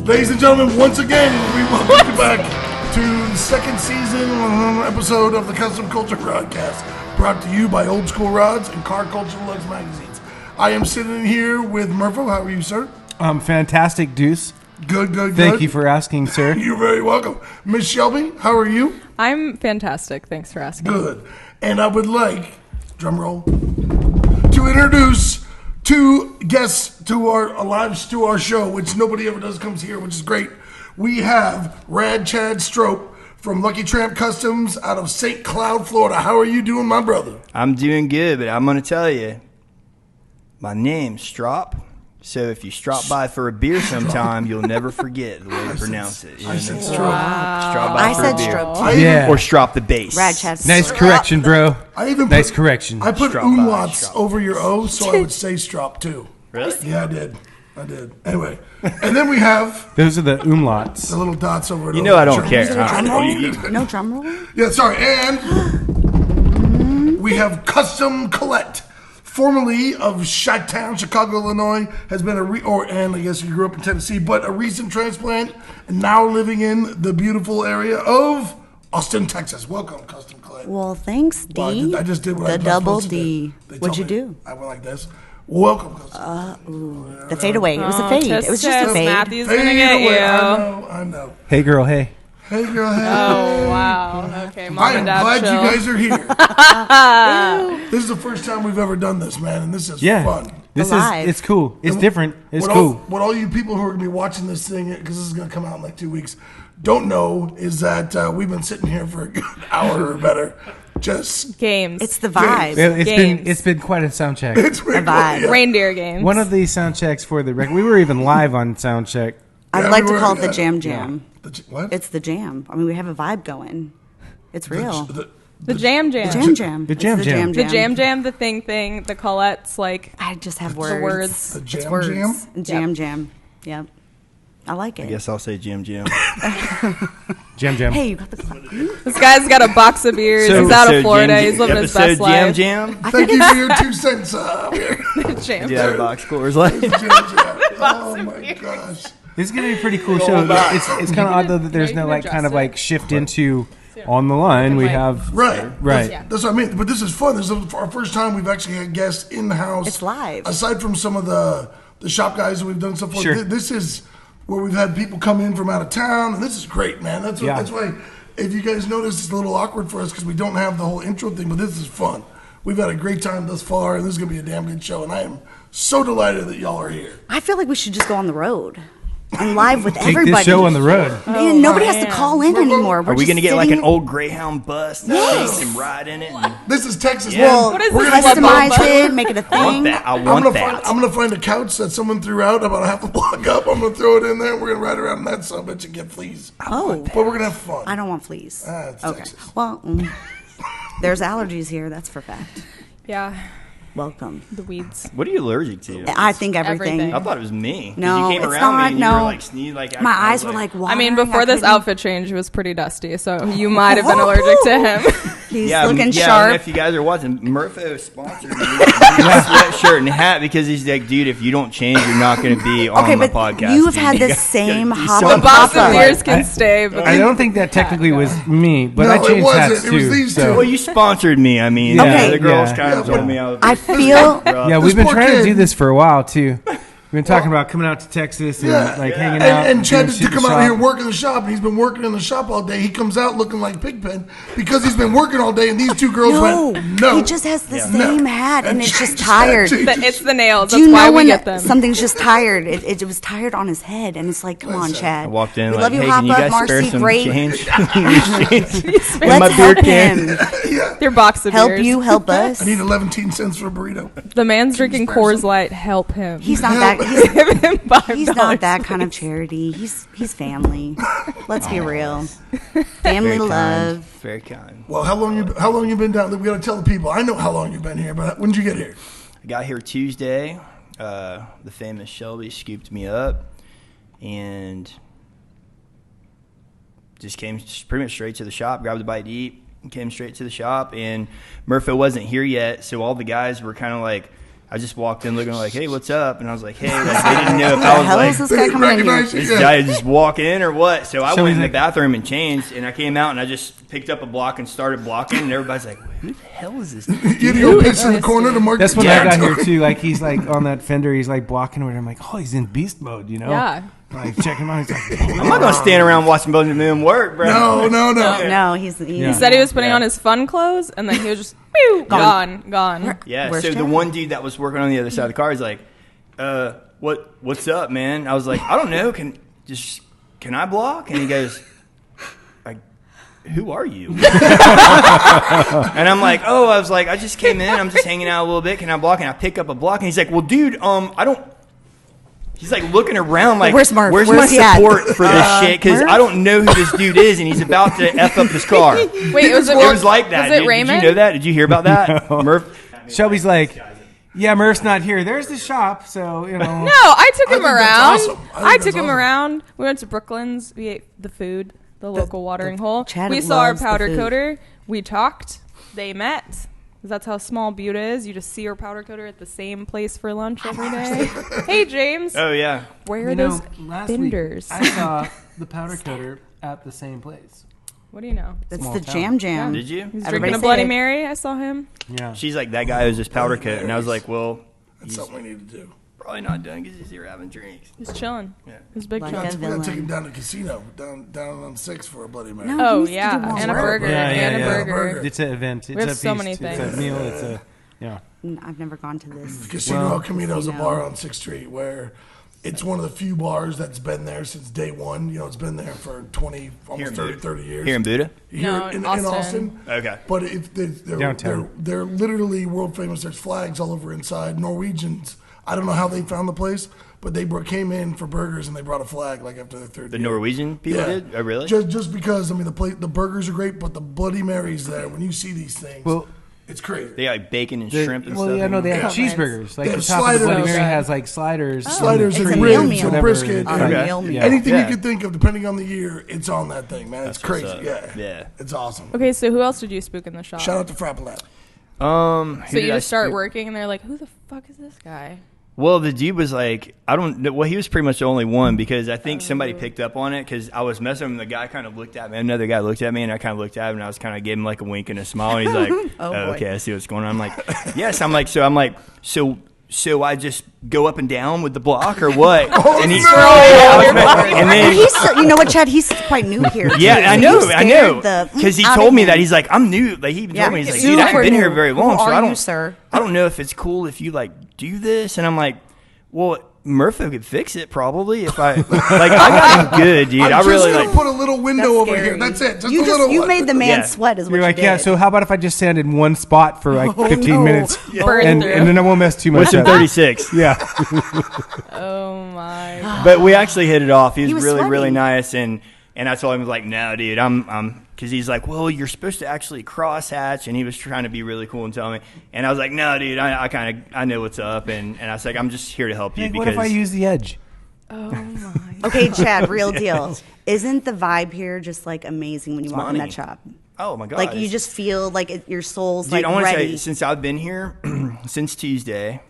Ladies and gentlemen, once again, we welcome you back to the second season episode of the Kustom Kulture Rodcast, brought to you by Old School Rods and Car Culture Lugs magazines. I am sitting here with Murpho. How are you, sir? Fantastic, Deuce. Good. Thank you for asking, sir. You're very welcome. Miss Shelby, how are you? I'm fantastic. Thanks for asking. Good. And I would like, drum roll, to introduce two guests to our show, which nobody ever does comes here, which is great. We have Chad Strop from Lucky Tramp Kustoms out of St. Cloud, Florida. How are you doing, my brother? I'm doing good, but I'm going to tell you, my name's Strop. So if you drop by for a beer sometime, you'll never forget the way to pronounce it. I said Strop. Strop by I for said a beer. Strop. Yeah. Or Strop the bass. Chad Nice Strop. correction, bro. Nice correction. I put Strop by, umlauts Strop. over your O, so I would say Strop too. Really? Yeah, I did. Anyway, and then we have Those are the umlauts. the little dots over it. You know I don't care. Is there a drum roll? No drum roll? Yeah, sorry. And we have Kustom Kollette, formerly of Chi-Town, Chicago, Illinois, has been and I guess you grew up in Tennessee, but a recent transplant, and now living in the beautiful area of Austin, Texas. Welcome, Kustom Kollette. Well, thanks, D. Well, I just did what I the was double supposed to D. do. They What'd you told me. do? I went like this. Welcome, Kustom. The fadeaway. It was a fade. It was just a fade. Matthew's Fade gonna get away. you. I know. Hey, girl, hey. Hey, girl. Hey. Oh wow. Okay, mom I am and dad glad chill. you guys are here. This is the first time we've ever done this, man, and this is Yeah. fun. It's cool. It's different. It's what cool. What all you people who are going to be watching this thing, because this is going to come out in like 2 weeks, don't know is that we've been sitting here for a good hour or better. Just Games. It's the vibe. It's been quite a sound check. it's really A vibe. yeah. reindeer games. One of these sound checks for the record. We were even live on sound check. I'd Yeah, like we to were- call it the yeah. Jam Jam. What? It's the jam. I mean, we have a vibe going. It's real. the jam jam. The Jam Jam. The It's Jam the Jam. The jam jam. The thing. The Collette's like I just have the words. words. The It's Jam words. Jam? Jam Jam. Yep. I like it. I guess I'll say Jim. Jam Jam. Hey, you got the clap. This guy's got a box of beers. So- He's out of Episode Florida. Jam- He's living his episode best Jam life. Jam. Thank you for your 2 cents. Jam. Yeah, box Coors Light. Jam Jam. Oh my gosh. This is going to be a pretty cool show. It's kind of odd, though, that there's no, like, kind of, like, shift into on the line. We have... Right. Right. That's what I mean. But this is fun. This is our first time we've actually had guests in the house. It's live. Aside from some of the shop guys that we've done so far, Sure. this is where we've had people come in from out of town, and this is great, man. That's why, if you guys notice, it's a little awkward for us because we don't have the whole intro thing, but this is fun. We've had a great time thus far, and this is going to be a damn good show, and I am so delighted that y'all are here. I feel like we should just go on the road. I'm live with Take everybody. this show on the road. Man, nobody has to man. call in anymore. Are we going to get like an old Greyhound bus and ride in it? And This is Texas. Yeah. Well, What is we're this? gonna Customize Bumba? it, make it a I want thing. that. I I'm want gonna that. find a couch that someone threw out about a half a block up. I'm gonna throw it in there. And we're gonna ride around in that son of a bitch and get fleas. Oh, But we're gonna have fun. I don't want fleas. It's Okay. Texas. Well, there's allergies here. That's for fact. Yeah. Welcome. The weeds. What are you allergic to? I think everything. Everything. I thought it was me. 'Cause No, you came it's around me not. and No. you were like sneeze like My I was eyes were like I watering. mean, before this couldn't- outfit change, it was pretty dusty, so you might have been allergic to him. He's yeah, looking yeah, sharp. If you guys are watching, Murpho sponsored me with a sweatshirt and hat because he's like, dude, if you don't change, you're not going to be on Okay, my but podcast. you've dude. had You the gotta same do hop something. and The box pop of up. beers can stay, but I don't think that technically was me, but No, I it changed wasn't. hats, It was too. these so- Well, you sponsored me. I mean, Okay. the girls Yeah. kind of told me I was. I feel. Yeah, we've This been poor trying to kid. do this for a while, too. We've been talking about coming out to Texas and, like, hanging out. And Chad doing to shit come in the out here shop. and work in the shop, and he's been working in the shop all day. He comes out looking like Pigpen because he's been working all day, and these two girls No, went, no. he just has the no. same hat, and it's just Chad tired. it's the nails. Do That's you why know we when get them. something's just tired? It was tired on his head, and it's like, come on, Chad. I walked in We like, love you, hey, hop can you up, guys spare Marcy. some Great. change? Let's my beer help can. him. Your box of Help beers. you, help us. I need 11 cents for a burrito. The man's drinking Coors Light. Help him. He's not that. Give him $5. He's not that kind of charity. He's family. Let's be real. Family Very love. kind. Very kind. Well, how long you been down? We got to tell the people. I know how long you've been here, but when did you get here? I got here Tuesday. The famous Shelby scooped me up and just came pretty much straight to the shop, grabbed a bite to eat, and came straight to the shop. And Murpho wasn't here yet, so all the guys were kind of like I just walked in looking like, hey, what's up? And I was like, hey, like, they didn't know if I was hell like, is this guy coming in here? this guy just walk in or what? So I went in the bathroom and changed, and I came out and I just picked up a block and started blocking, and everybody's like, who the hell is this dude? You had to go piss in the corner to mark. That's when I got here too. Like he's like on that fender, he's like blocking it. I'm like, oh, he's in beast mode, you know? Yeah. Like checking him out. He's like, I'm not gonna stand around watching both of them work, bro. No. No, he said he was putting on his fun clothes, and then he was just gone. Yeah. Where's So Chad? the one dude that was working on the other side of the car is like, what's up, man? I was like, I don't know. Can I block? And he goes, who are you? And I'm like, I just came in. I'm just hanging out a little bit. Can I block? And I pick up a block. And he's like, well, dude, I don't. He's like looking around like, where's Murph? Where's my support for this shit? Because I don't know who this dude is, and he's about to F up this car. Wait, it was like that. Was it Raymond? Did you know that? Did you hear about that? no. Murph? Shelby's like, yeah, Murph's not here. There's the shop, so, you know. No, I took him think that's around. awesome. I took that's him awesome. around. We went to Brooklands. We ate the food, the local watering hole. Chad We saw our loves the powder food. coater. We talked. They met. That's how small Butte is. You just see your powder coater at the same place for lunch every day. Hey, James. Oh yeah. Where are those last vendors? week I saw the powder coater at the same place. What do you know? That's Small the town. jam. Did you? He's Everybody drinking a say Bloody it. Mary. I saw him. Yeah. She's like, that guy owes his powder coat, and I was like, well, That's something we need to do. probably not done because he's here having drinks. He's chilling. Yeah. He's big Like chilling. a We gotta take villain. him down to the casino, down on 6 for a Bloody Mary. No. Oh, He needs to yeah. do more And a work. burger. And a burger. burger. It's an event. It's have a so feast. many It's things. a meal. It's a, yeah. I've never gone to this. Casino El Camino is a Casino. bar on 6th Street where it's one of the few bars that's been there since day one. You know, it's been there for 20, almost 30 years. Here in Buda? No, in Austin. Austin. Okay. But if they're Downtown. they're literally world famous. There's flags all over inside. Norwegians, I don't know how they found the place, but they came in for burgers and they brought a flag like after the third The year. Norwegian people did? Oh, really? Just because, I mean, the burgers are great, but the Bloody Marys there, when you see these things, Well, it's crazy. They got like bacon and shrimp and well, stuff. yeah, no, they have Yeah. cheeseburgers. Like They the have top of the Bloody sliders. Mary has like sliders. Sliders It's and a ribs meal. and brisket. On and a Okay. meal meal. Yeah. Anything Yeah. you could think of, depending on the year, it's on that thing, man. It's That's what's crazy. up. Yeah. Yeah. It's awesome. Okay, so who else did you spook in the shop? Shout out to Frappalat. Who So you did I just start spook? working, and they're like, "Who the fuck is this guy?" Well, the dude was like, I don't know. Well, he was pretty much the only one because I think somebody picked up on it because I was messing with him. The guy kind of looked at me. Another guy looked at me, and I kind of looked at him, and I was kind of gave him like a wink and a smile. And he's like, Oh, boy. okay, I see what's going on. I'm like, yes. I'm like, so I just go up and down with the block or what? And he's and then He's so, you know what, Chad? He's quite new here. yeah, too. I You know, scared the because he out told of me him. that he's like, I'm new. Like he Yeah. told me, he's like, dude, I haven't Super been here new. very long, Who so are I you, don't, sir? I don't know if it's cool if you like do this. And I'm like, well, Murpho could fix it probably if I like. I got him good, dude. I'm I just really gonna like. put a little window That's over scary. here. That's it. Just you a little you one. made the man Yeah. sweat. Is what You're you like, did. yeah, so how about if I just stand in one spot for like 15 no. minutes? Burn And through. then I won't mess too much What's in up. 36? Yeah. Oh my! But we actually hit it off. He was really, sweating. really nice, and I told him, I was like, no, dude, I'm, because he's like, well, you're supposed to actually cross hatch, and he was trying to be really cool and tell me, and I was like, no, dude, I know what's up, and I was like, I'm just here to help you Like, because what if I use the edge? Oh my! Okay, Chad, real deal. Isn't the vibe here just like amazing when you walk in money. that shop? oh my god, Like you just feel like your soul's dude, like I want to ready. say since I've been here since Tuesday.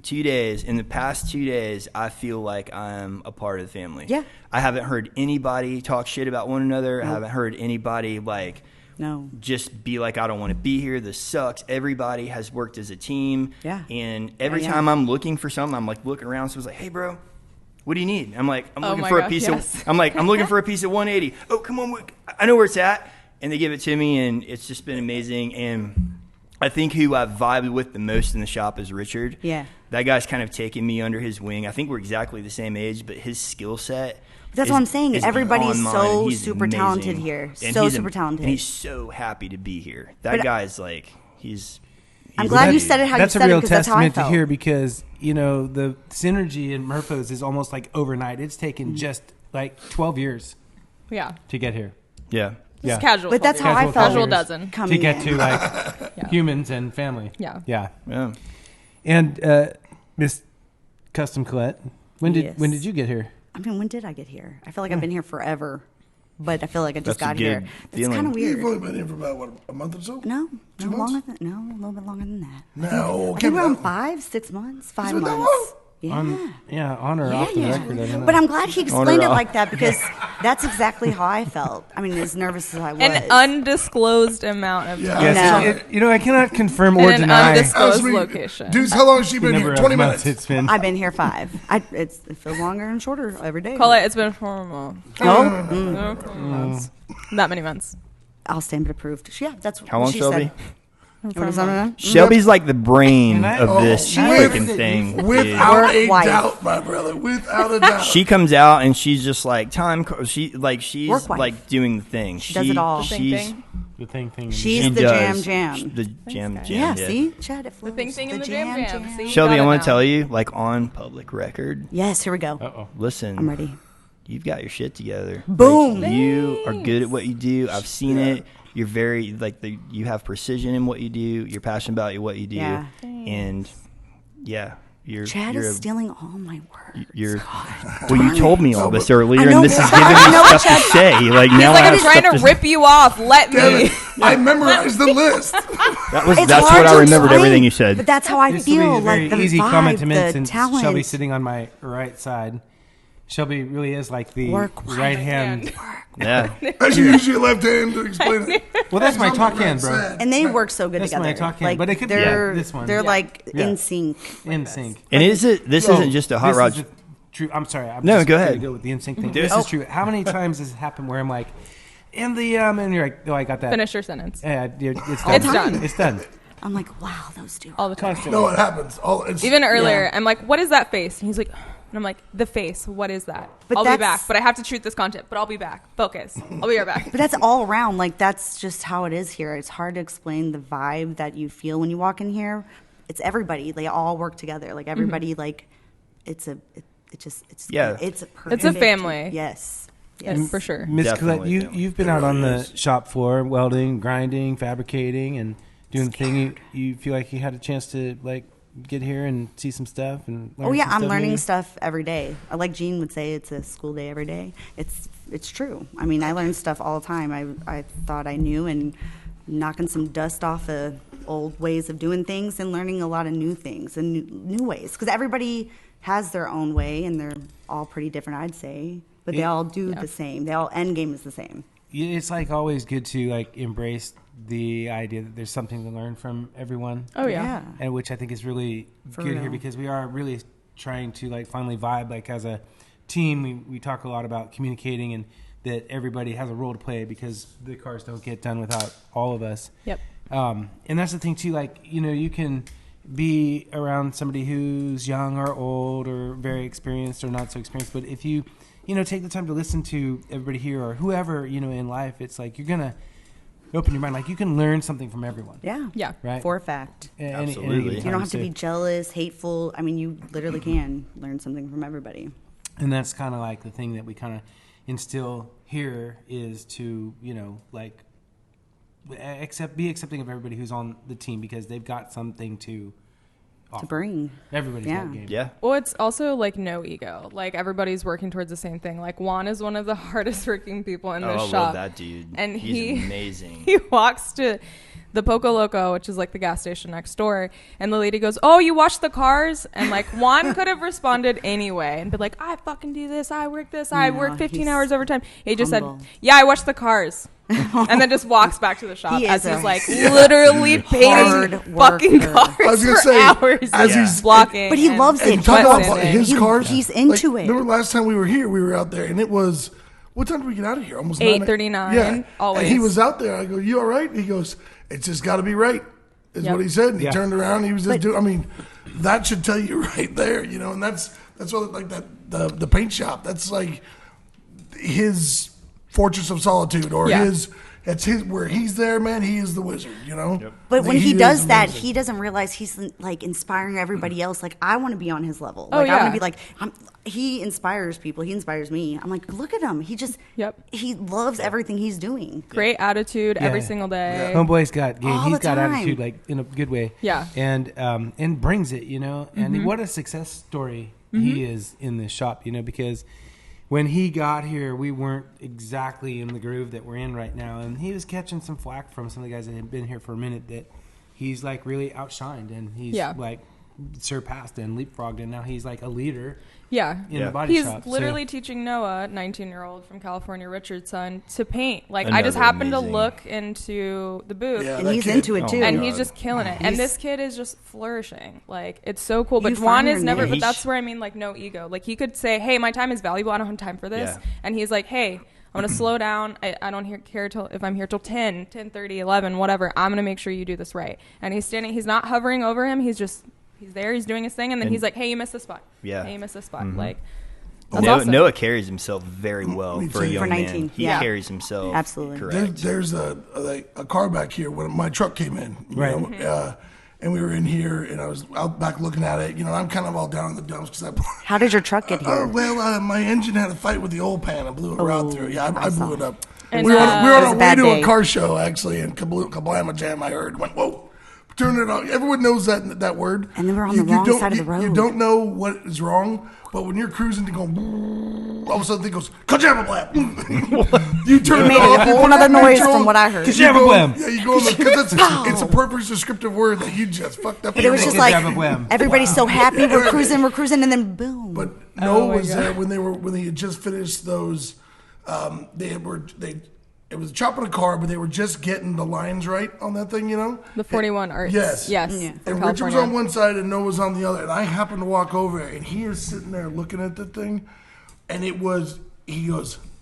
2 days. In the past 2 days, I feel like I'm a part of the family. Yeah. I haven't heard anybody talk shit about one another. I haven't heard anybody like No. just be like, I don't want to be here. This sucks. Everybody has worked as a team. Yeah. And every Yeah. time I'm looking for something, I'm like looking around. So I was like, hey, bro, what do you need? I'm like, I'm Oh looking my for a gosh, piece yes. of. I'm like, I'm looking for a piece of 180. Oh, come on, I know where it's at. And they give it to me, and it's just been amazing. And I think who I've vibed with the most in the shop is Richard. Yeah. That guy's kind of taken me under his wing. I think we're exactly the same age, but his skill set. That's what I'm saying. is Everybody's beyond so mine. He's super amazing. talented here. And So he's super talented. And he's so happy to be here. That But guy's like, he's I'm he's glad a you dude. said it how That's you a said it real because that's how I testament to felt. hear because, you know, the synergy in Murpho's is almost like overnight. It's taken just like 12 years Yeah, to get here. Yeah. this Yeah. is casual. But that's how I Casual felt. Casual years. dozen. Coming To get in. to like humans and family. Yeah. Yeah. Yeah. And Miss Kustom Kollette, when did Yes. when did you get here? I mean, when did I get here? I feel like I've been here forever. but I feel like I just That's a got here. good It's feeling. kind of You've weird. only been here for about, what, a month or so? No, Two no months? longer than, no, a little bit longer than that. No, I can't think be around that 5, 6 months, 5 been that months. long? Yeah. On or off the record. I don't know. But I'm glad he explained it off. like that because that's exactly how I felt. I mean, as nervous as I was. An undisclosed amount of Yeah. time. Yes, No. I cannot confirm or In an deny undisclosed Sweet. location. Dudes, how long has she the been number here? of 20 months minutes. it's been. I've been here 5. It feels longer and shorter every day. Kollette, it's been 4 months. No, 4 months. That many months. I'll stand approved. Yeah, that's How what long, she Shelby? said. What is that? Shelby's like the brain And I- of this with- freaking thing. dude. Without a Wife. doubt, my brother. Without a doubt. She comes out and she's just like she's Work wife. like doing the thing. She does it all. The thing She's thing. the thing. She's she the does. jam. The jam guys. jam. Yeah, see? Chad, it flows. The thing in the jam. See? Shelby, Got I it want now. to tell you, like on public record, Yes, here we go. Uh-oh. listen. I'm ready. You've got your shit together. Boom. Like, you are good at what you do. I've seen it. You're very you have precision in what you do. You're passionate about what you do, Yeah. and yeah, Chad you're is stealing all my words. You're well. You told me all this earlier, I know, and this is but- giving I me know, stuff to Chad. say. Like He's now, like, I I'm have trying stuff to rip you off. Let Damn me. it. I memorized the list. It's That's hard what I to remembered. explain, Everything you said. But that's how I This will be feel. a very Like the easy vibe, comment to make the since talent. Shelby's sitting on my right side. Shelby really is like the Work right hand. Yeah, I should use your left hand to explain it. Well, that's my talk hand, bro. Sad. And they work so good That's together. my talk hand, Like, but it could be they're, this one. They're Yeah. like Yeah. in sync. In sync. and this isn't just a hot This rod. is the true. I'm sorry. I'm No, just go gonna ahead. Go with the in sync thing. Do This it. is true. How many times has it happened where I'm like, and you're like, oh, I got that. Finish your sentence. Yeah, it's done. It's done. It's done. I'm like, wow, those two. All the time. Constantly. No, it happens. Even earlier, Yeah. I'm like, what is that face? And he's like, and I'm like, the face. What is that? But I'll be that's- back. But I have to shoot this content. But I'll be back. Focus. I'll be right back. But that's all around. Like, that's just how it is here. It's hard to explain the vibe that you feel when you walk in here. It's everybody. They all work together. Like, everybody, like, it's a Yeah. it's a It's a perfect- family. Yes. Yes, for sure. Miss Kollette, Definitely family. you've been out on the shop floor, welding, grinding, fabricating, and doing the thing. You feel like you had a chance to like get here and see some stuff and learn Oh yeah, some I'm stuff learning maybe? stuff every day. Like Jean would say, it's a school day every day. It's true. I mean, I learn stuff all the time. I thought I knew, and knocking some dust off of old ways of doing things and learning a lot of new things and new ways. Because everybody has their own way, and they're all pretty different, I'd say. But they all do the same. They all end game is the same. It's like always good to like embrace the idea that there's something to learn from everyone. Oh, yeah. And which I think is really good here real. because we are really trying to like finally vibe like as a team. We talk a lot about communicating and that everybody has a role to play because the cars don't get done without all of us. Yep. And that's the thing too. Like you can be around somebody who's young or old or very experienced or not so experienced, but if you take the time to listen to everybody here or whoever in life, it's like you're gonna open your mind. Like you can learn something from everyone. Yeah. Yeah. Right. For a fact. Absolutely. You don't have to be jealous, hateful. I mean, you literally can learn something from everybody. And that's kind of like the thing that we kind of instill here is to be accepting of everybody who's on the team because they've got something to offer. bring. Everybody's Yeah. got game. Yeah. Well, it's also like no ego. Like everybody's working towards the same thing. Like Juan is one of the hardest working people in Oh, this I shop. love that dude. And He's amazing. He walks to the Poco Loco, which is like the gas station next door, and the lady goes, "Oh, you wash the cars?" And like Juan could have responded anyway and be like, "I fucking do this. I work this. I No, work 15 he's hours overtime." He just humble. said, "Yeah, I wash the cars." And then just walks back to the shop He as is he's a like literally painting hard fucking worker. cars I was gonna for say, hours, as he's- blocking. But he and loves it. And talk sweats about in it. his cars. He's into it. Remember last time we were here, we were out there, and it was, what time did we get out of here? Almost 8:39, Yeah. always. And he was out there. I go, "You all right?" He goes, "It's just got to be right," is Yep. what he said. And he Yeah. turned around. He was just doing, I mean, that should tell you right there, and that's what, like the paint shop. That's like his fortress of solitude or Yeah. it's his, where he's there, man, he is the wizard, But when he is does that, amazing. he doesn't realize he's like inspiring everybody else. Like I want to be on his level. Oh, Like I yeah. want to be like he inspires people. He inspires me. I'm like, look at him. He just he loves everything he's doing. Great attitude every Yeah. single day. Homeboy's got game. All He's the got time. attitude, like in a good way. Yeah. And brings it, And what a success story he is in this shop, because when he got here, we weren't exactly in the groove that we're in right now, and he was catching some flack from some of the guys that had been here for a minute. That he's like really outshined, and he's like surpassed and leapfrogged, and now he's like a leader. Yeah. In the body He's shop. literally teaching Noah, 19-year-old from California, Richard's son, to paint. Like, I Another just happened to amazing. look into the booth. Yeah, And that he's kid- into it too. And he's just killing it. And this kid is just flourishing. Like, it's so cool. But You Juan find is your never, niche. but that's where I mean, like, no ego. Like, he could say, hey, my time is valuable. I don't have time for this. Yeah. And he's like, hey, I'm going to slow down. I don't care till if I'm here till 10, 10:30, 11, whatever. I'm going to make sure you do this right. And he's standing, he's not hovering over him. He's there. He's doing his thing. And then he's like, hey, you missed this spot. Yeah. Hey, you missed this spot. Mhm. Like, that's Noah, awesome. Noah carries himself very well Me for a too. young For 19, man. He yeah. carries himself Absolutely. correct. There's a car back here when my truck came in, you Right. know, and we were in here, and I was out back looking at it. You know, I'm kind of all down in the dumps because I. How did your truck get here? My engine had a fight with the oil pan and blew it right through. Yeah, I blew it up. And, we were uh, on It was our a way bad to day. a car show actually, and Kablama Jam. I heard went whoa. Turn it on. Everyone knows that word. And then we're on the wrong don't- side of the road. You don't know what is wrong, but when you're cruising to go, all of a sudden it goes, Kajama Blab. You turn You it made off. a you whole put nother it in noise neutral, from what I heard. you Kajama go- Blam. Yeah, you go in because it's a perfect descriptive word that you just fucked up. But it was just like Kajama-blam. everybody's so happy. We're cruising, and then boom. But Oh Noah my was God. there when they had just finished those. It was chopping a car, but they were just getting the lines right on that thing, you know. The 41 Arts. Yes. Yes. Yeah. From And Richard was California. on one side and Noah was on the other, and I happened to walk over, and he is sitting there looking at the thing, and he goes,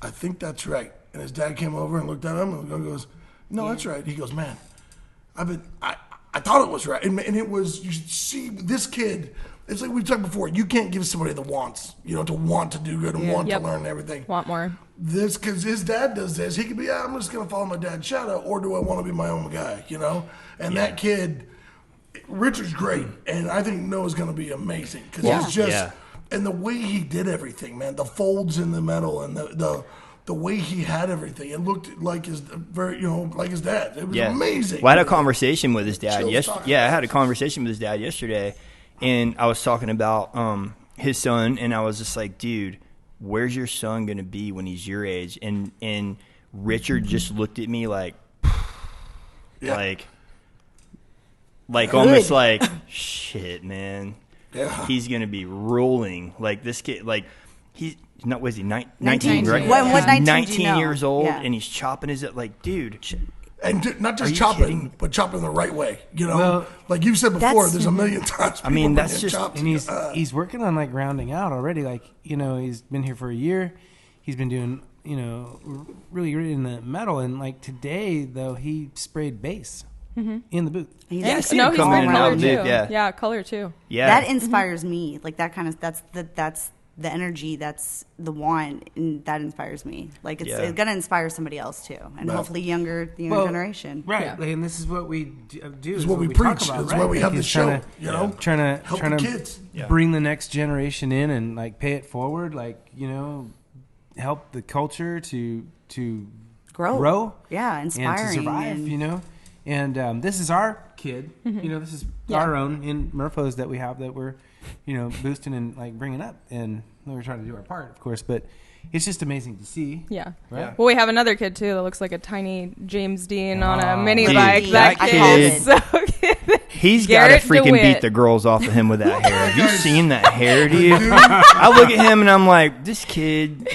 I think that's right. And his dad came over and looked at him and goes, no, that's right. He goes, man, I thought it was right. And it was, you should see this kid, it's like we've talked before, you can't give somebody the wants, you know, to want to do good and want Yep. to learn and everything. Want more. This, because his dad does this, he could be, I'm just going to follow my dad's shadow, or do I want to be my own guy, you know? And that kid, Richard's great, and I think Noah's going to be amazing, because he's just, Yeah. and the way he did everything, man, the folds in the metal and the way he had everything, it looked like his like his dad. It was amazing. Well, I had a conversation with his dad. Chills talking Yeah, I about had a conversation with his dad yesterday, and I was talking about his son, and I was just like, dude, where's your son going to be when he's your age? And Richard just looked at me like almost like, shit, man. Yeah. He's going to be rolling. Like, this kid, like, he's not, was he 19, 19, right? What 19 do you 19 know? years old, Yeah. and he's chopping his, like, dude. And not Are just you chopping, kidding? but chopping the right way. You know, Well, like you said before, that's- there's a million times. I mean, people that's get just- chopped. And he's working on like rounding out already. Like, you know, he's been here for a year. He's been doing, you know, really good in the metal. And like today, though, he sprayed bass in the booth. He's Yeah, I like- see No, him he's coming been in and out color of too. the booth, yeah. Color too. Yeah. That inspires me. Like that kind of that's the energy, that's the want, and that inspires me. Like it's gonna inspire somebody else too, and hopefully the younger generation. Right. Yeah. Like, and this is what we do. It's what we talk preach. about, It's right? why we have Like, this it's trying show, to- you know? Trying Help to the kids. Yeah. bring the next generation in and like pay it forward. Like, you know, help the culture to grow. Yeah, and inspiring. to survive, and- you know. And this is our kid, you know. This is our own in Murpho's that we have that we're, you know, boosting and like bringing up, and we're trying to do our part, of course. But it's just amazing to see. Yeah. Right. Well, we have another kid too that looks like a tiny James Dean on a mini Dude, bike. that That kid- kid is so cute. He's got to Garrett freaking DeWitt. beat the girls off of him with that hair. Have you seen that hair, dude? I look at him and I'm like, this kid.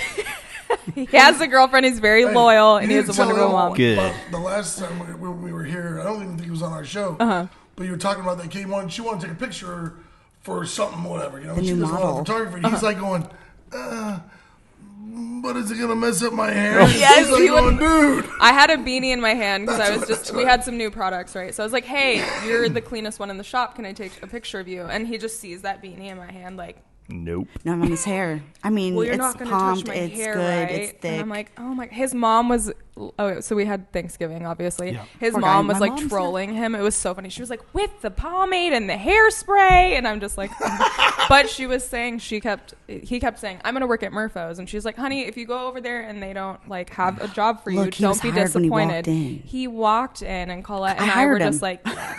He has a girlfriend. He's very loyal, and he You has a didn't tell wonderful them mom. Good. about The last time we were here, I don't even think it was on our show, but you were talking about that kid. She wanted to take a picture for something, whatever. You know, The she new does a lot model. of photography. He's like going, but is it gonna mess up my hair? Yes, He's like he going, would- dude. I had a beanie in my hand because That's what- we had some new products, right? So I was like, hey, you're the cleanest one in the shop. Can I take a picture of you? And he just sees that beanie in my hand like, Nope. Not on his hair. I mean, well, you're it's not going to palmed, touch my it's hair, good, right? it's thick. And I'm like, oh my, his mom was, so we had Thanksgiving, obviously. Yeah. His Poor mom guy. was My like mom's trolling him. It was so funny. She was like, with the pomade and the hairspray. And I'm just like, but she was saying, he kept saying, I'm going to work at Murpho's. And she's like, honey, if you go over there and they don't like have a job for you, Look, he was don't be hired when he walked disappointed. in. He walked in and Colette and I hired were him. just like, yes.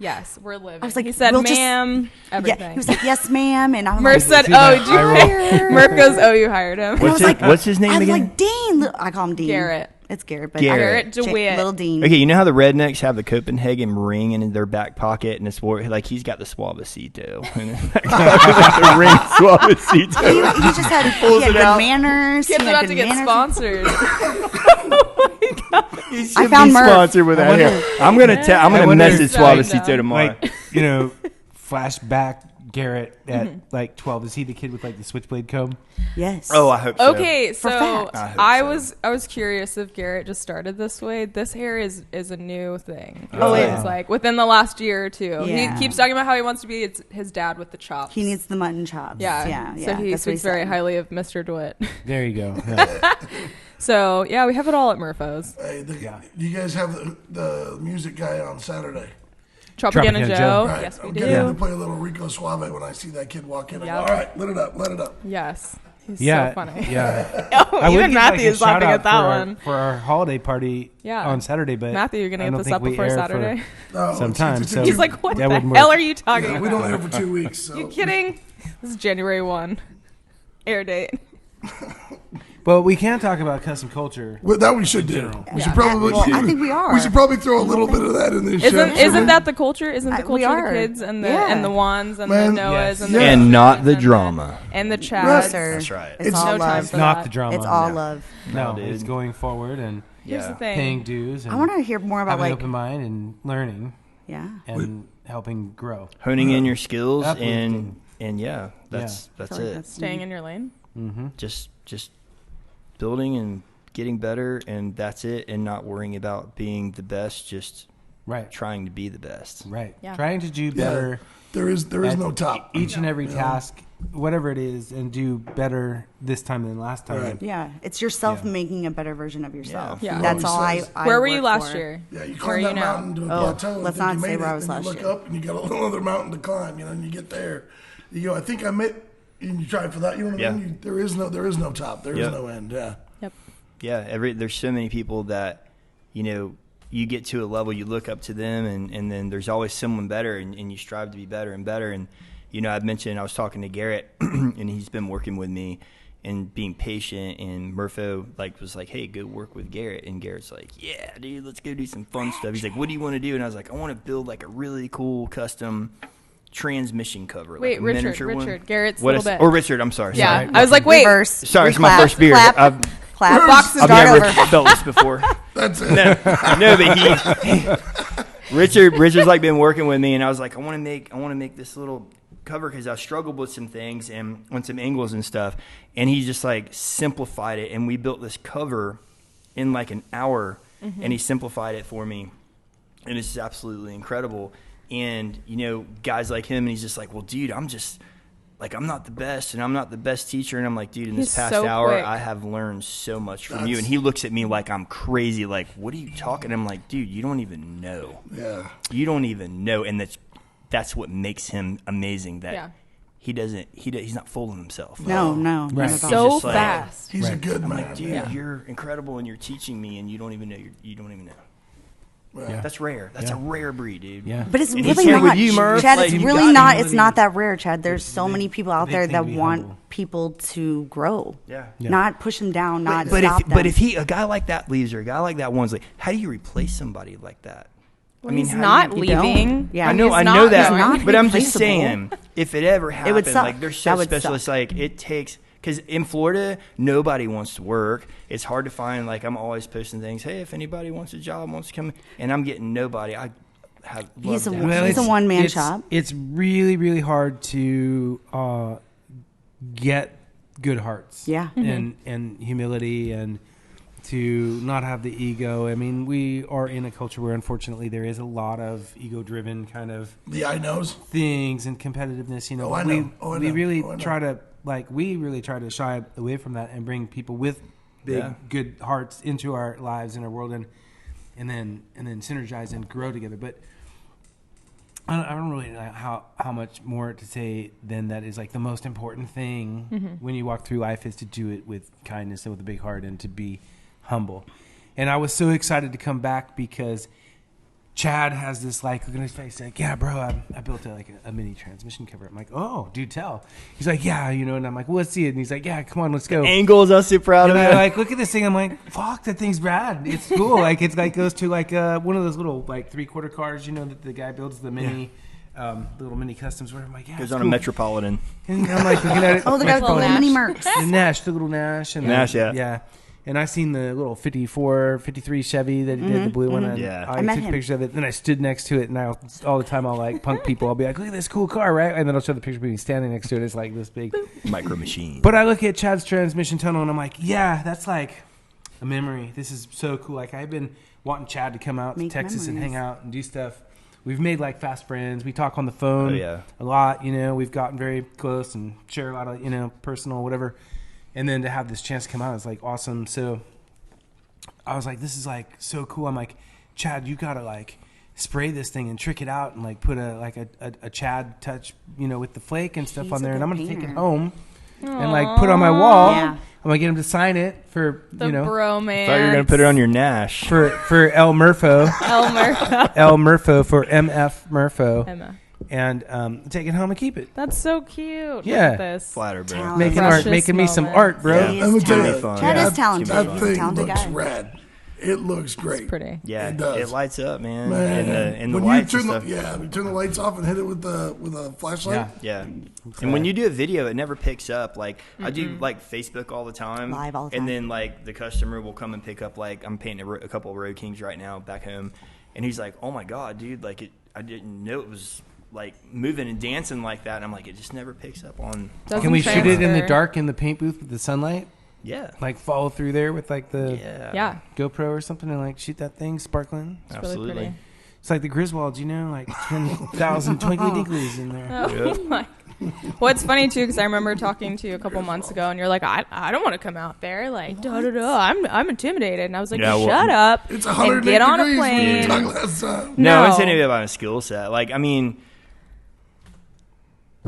Yes, we're living. I was like, he said, we'll just- "Ma'am," everything. Yeah, he was like, yes, ma'am. And I'm Murph like, said, See "Oh, that did you eye roll? hire?" Murph goes, "Oh, you hired him." What's his name I was again? like, Dean. I call him Dean. Garrett. It's Garrett. But Garrett. DeWitt. Little Dean. Okay, you know how the rednecks have the Copenhagen ring in their back pocket, and it's like he's got the Suavecito. The ring Suavecito. He just had, he pulls had it good out. manners. Kids he had about good to get manners. sponsored. He I should found be Murph. sponsored with that hair. I'm gonna wonder- message Suavecito Like, tomorrow. Like, flashback Garrett at like 12. Is he the kid with like the switchblade comb? Yes. Oh, I hope so. Okay, so fact. I hope I was curious if Garrett just started this way. This hair is a new thing. Oh, It yeah. was like within the last year or two. Yeah. He keeps talking about how he wants to be his dad with the chops. He needs the mutton chops. Yeah. Yeah. So he that's what speaks very said. highly of Mr. DeWitt. There you go. Yeah. So yeah, we have it all at Murpho's. Hey, you guys have the music guy on Saturday. Tropicana Tropicana Joe. Joe. Right. Yes, we I'm do. getting to play a little Rico Suave when I see that kid walk in. Yep. All right, let it up, let it up. Yes. He's Yeah. so funny. Yeah. Oh, I would even give, Matthew a is laughing shout-out at that for one. for our holiday party Yeah. on Saturday. But Matthew, you're gonna I get don't this think up we before air for Saturday. No, Sometime. it's- So He's like, what that the wouldn't hell work. are you talking yeah, about? we don't air for 2 weeks. So. You kidding? This is January 1. Air date. But we can talk about custom culture. Well, that we should do. We should probably. Well, I think we are. We should probably throw a little bit of that in this show. Isn't that the culture? Isn't the we culture the are. kids and the Yeah. and the Wands and Man, the Noahs yes. and the Yeah. And not the and drama. and the Yes, Chads? sir. That's right. It's It's all no time love. for Not that. the drama. It's all No. love. No, dude. it's going forward and Here's the Yeah. thing. paying dues. And I want to hear more about having an like, open mind and learning yeah. and helping grow. Honing in your skills Uplifting. and yeah, that's I feel it. like that's- Staying in your lane. Just building and getting better, and that's it. And not worrying about being the best. Just Right. trying to be the best. Right. Yeah. Trying to do better There is at no top. each and every task, whatever it is, and do better this time than last time. Right. Yeah, it's yourself Yeah. making a better version of yourself. Yeah. That's all Always I says. Where were you work last for. year? Yeah, you Where are climb you that now? mountain to a Oh, plateau. and let's think not you say made where it, I was and last you look year. up and you got a little other mountain to climb. And you get there. You go, I think I met. And you try for that. You know what I Yeah. mean? There is no top. There is Yep. no end. Yeah. Yep. Yeah, there's so many people that, you get to a level, you look up to them, and then there's always someone better, and you strive to be better and better. And, I've mentioned, I was talking to Garrett, and he's been working with me and being patient, and Murpho was like, hey, go work with Garrett. And Garrett's like, yeah, dude, let's go do some fun stuff. He's like, what do you want to do? And I was like, I want to build a really cool custom transmission cover. Wait, a miniature Richard, one. Garrett's What little is- bit. Or Richard, I'm sorry. Yeah, sorry. I was like, wait. Reverse. Sorry, it's my Clap, first beer. Clap, I've clap. Box and I've start never over. felt this before. That's it. No, but Richard's been working with me, and I was like, I want to make this little cover because I struggled with some things and on some angles and stuff, and he just simplified it, and we built this cover in an hour, and he simplified it for me, and it's absolutely incredible. And guys like him, and he's just like, well, dude, I'm just I'm not the best, and I'm not the best teacher. And I'm like, dude, in this He's past so hour, quick. I have learned so much from you. And he looks at me like I'm crazy. Like, what are you talking? I'm like, dude, you don't even know. Yeah. You don't even know. And that's what makes him amazing. That Yeah. he's not fooling himself. No, not Right. at all. So just like- fast. He's a Right. good man. Like, dude, yeah. you're incredible, and you're teaching me, and you don't even know. You don't even know. Yeah. That's rare. That's a rare breed, dude. Yeah. But it's And he's really here not, with you, Murph. Chad. Like, It's you really got not. humility. It's not that rare, Chad. There's so many people out big there thing that to be want humble. people to grow. Yeah. Not push them down. Not But stop them. if a guy like that leaves, or a guy like that wants, how do you replace somebody like that? Well, he's how not do you- You don't. leaving. Yeah. I know, He's I not know that, going. Not but I'm just replaceable. saying, if it ever happened, would suck. they're That so would specialists. suck. It takes, because in Florida, nobody wants to work. It's hard to find. I'm always posting things. Hey, if anybody wants a job, wants to come, and I'm getting nobody. I have. He's loved a- that. Well, He's a one-man shop. It's really, really hard to get good hearts. Yeah. And humility, and to not have the ego. I mean, we are in a culture where, unfortunately, there is a lot of ego-driven kind of The I knows. things and competitiveness. Oh, I know. Oh, I we know. really Oh, I know. try to shy away from that and bring people with big, Yeah. good hearts into our lives and our world, and then synergize and grow together. But I don't really know how much more to say than that is the most important thing when you walk through life is to do it with kindness and with a big heart and to be humble. And I was so excited to come back because Chad has this like look at his face like, yeah, bro, I built a mini transmission cover. I'm like, oh, do tell. He's like, yeah, and I'm like, well, let's see it. And he's like, yeah, come on, let's go. Angles, I'm super proud of And it. I like look at this thing. I'm like, fuck, that thing's rad. It's cool. Like it's like goes to like one of those little like 3/4 cars, that the guy builds the mini, the little mini customs. Where I'm like, yeah, Goes it's on cool. a Metropolitan. And I'm like looking at it. Oh, they got the Little little mini Nash. Mercs. the little Nash, and Nash, yeah. And I seen the little 54, 53 Chevy that he did, the blue one. And Yeah. I met took him. pictures of it. Then I stood next to it, and all the time I'll like punk people. I'll be like, look at this cool car, right? And then I'll show the picture of me standing next to it. It's like this big. Micro Machine. But I look at Chad's transmission tunnel, and I'm like, yeah, that's like a memory. This is so cool. Like I've been wanting Chad to come out to Make Texas and memories. hang out and do stuff. We've made like fast friends. We talk on the phone Oh, yeah. a lot. We've gotten very close and share a lot of personal whatever. And then to have this chance to come out is like awesome. So I was like, this is like so cool. I'm like, Chad, you gotta like spray this thing and trick it out and like put a Chad touch, with the flake and stuff He's on a there. And good I'm gonna take it painter. home and like put on my wall. Yeah. I'm gonna get him to sign it for The bromance. I thought you were going to put it on your Nash. for El Murpho. Elmer. El Murpho for MF Murpho. Emma. And take it home and keep it. That's so cute. Yeah. Look at this. Flatter, bro. Talent. Making Precious art, making me some moment. art, bro. Yeah. He Let me is tell you, talented. Fun. Chad Yeah. is talented. That He's a thing talented looks guy. rad. It looks great. It's pretty. Yeah, It does. it lights up, man. Man, And the when lights you and turn stuff. you turn the lights off and hit it with a flashlight. Yeah. Yeah. And when you do a video, it never picks up. Like, I do, like, Facebook all the time. Live all the And time. then, like, the customer will come and pick up, like, I'm painting a couple of Road Kings right now back home. And he's like, oh, my God, dude. Like, I didn't know it was, like, moving and dancing like that. And I'm like, it just never picks up on. Doesn't Can we shoot it in the transfer. dark in the paint booth with the sunlight? Yeah. Like follow through there with like the Yeah. GoPro or something and like shoot that thing sparkling. It's Absolutely. really pretty. It's like the Griswolds, like 10,000 twinkly dinglies in there. Oh my. Well, it's funny too because I remember talking to you a couple months ago, and you're like, "I don't want to come out there." Like, I'm intimidated, and I was like, Yeah, well, "Shut up It's and 108 get on a degrees when we plane." talked last time. No, No. it's anything about a skill set. Like, I mean,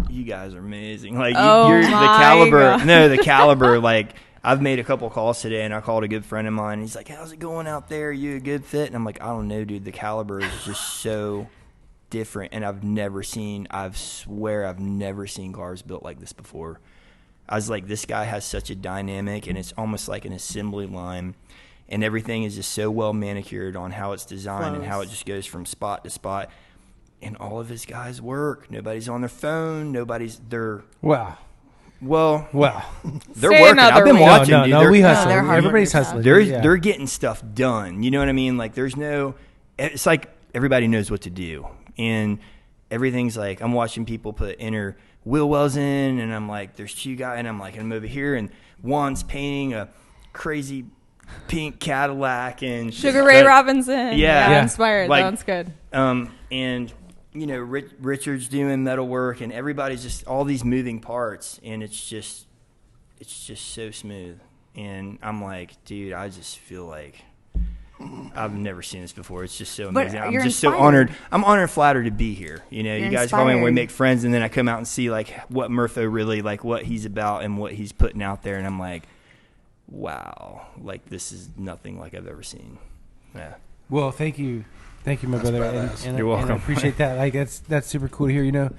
you guys are amazing. Like, Oh you're the my caliber. God. No, the caliber. Like, I've made a couple calls today, and I called a good friend of mine. He's like, "How's it going out there? You a good fit?" And I'm like, "I don't know, dude. The caliber is just so different, and I swear I've never seen cars built like this before." I was like, this guy has such a dynamic, and it's almost like an assembly line, and everything is just so well manicured on how it's designed and how it just goes from spot to spot. And all of his guys work. Nobody's on their phone. Wow. Well, Wow. they're Say working. another I've been way. watching. No, dude. no, They're- we hustle. they're hard Everybody's workers. hustling. They're getting stuff done. You know what I mean? Like, there's no. It's like everybody knows what to do, and everything's like I'm watching people put inner wheel wells in, and I'm like, there's two guys, and I'm over here, and one's painting a crazy pink Cadillac and Sugar Ray Robinson. Yeah. Inspired. Like, That's good. And Richard's doing metal work, and everybody's just all these moving parts, and it's just so smooth. And I'm like, dude, I just feel like I've never seen this before. It's just so But amazing. I'm you're just so inspired. honored. I'm honored and flattered to be here. You You're guys call me and we inspired. make friends, and then I come out and see like what Murpho really like, what he's about, and what he's putting out there, and I'm like, wow, like this is nothing like I've ever seen. Yeah. Well, thank you, my brother. badass. And You're I welcome. appreciate that. Like that's super cool to hear.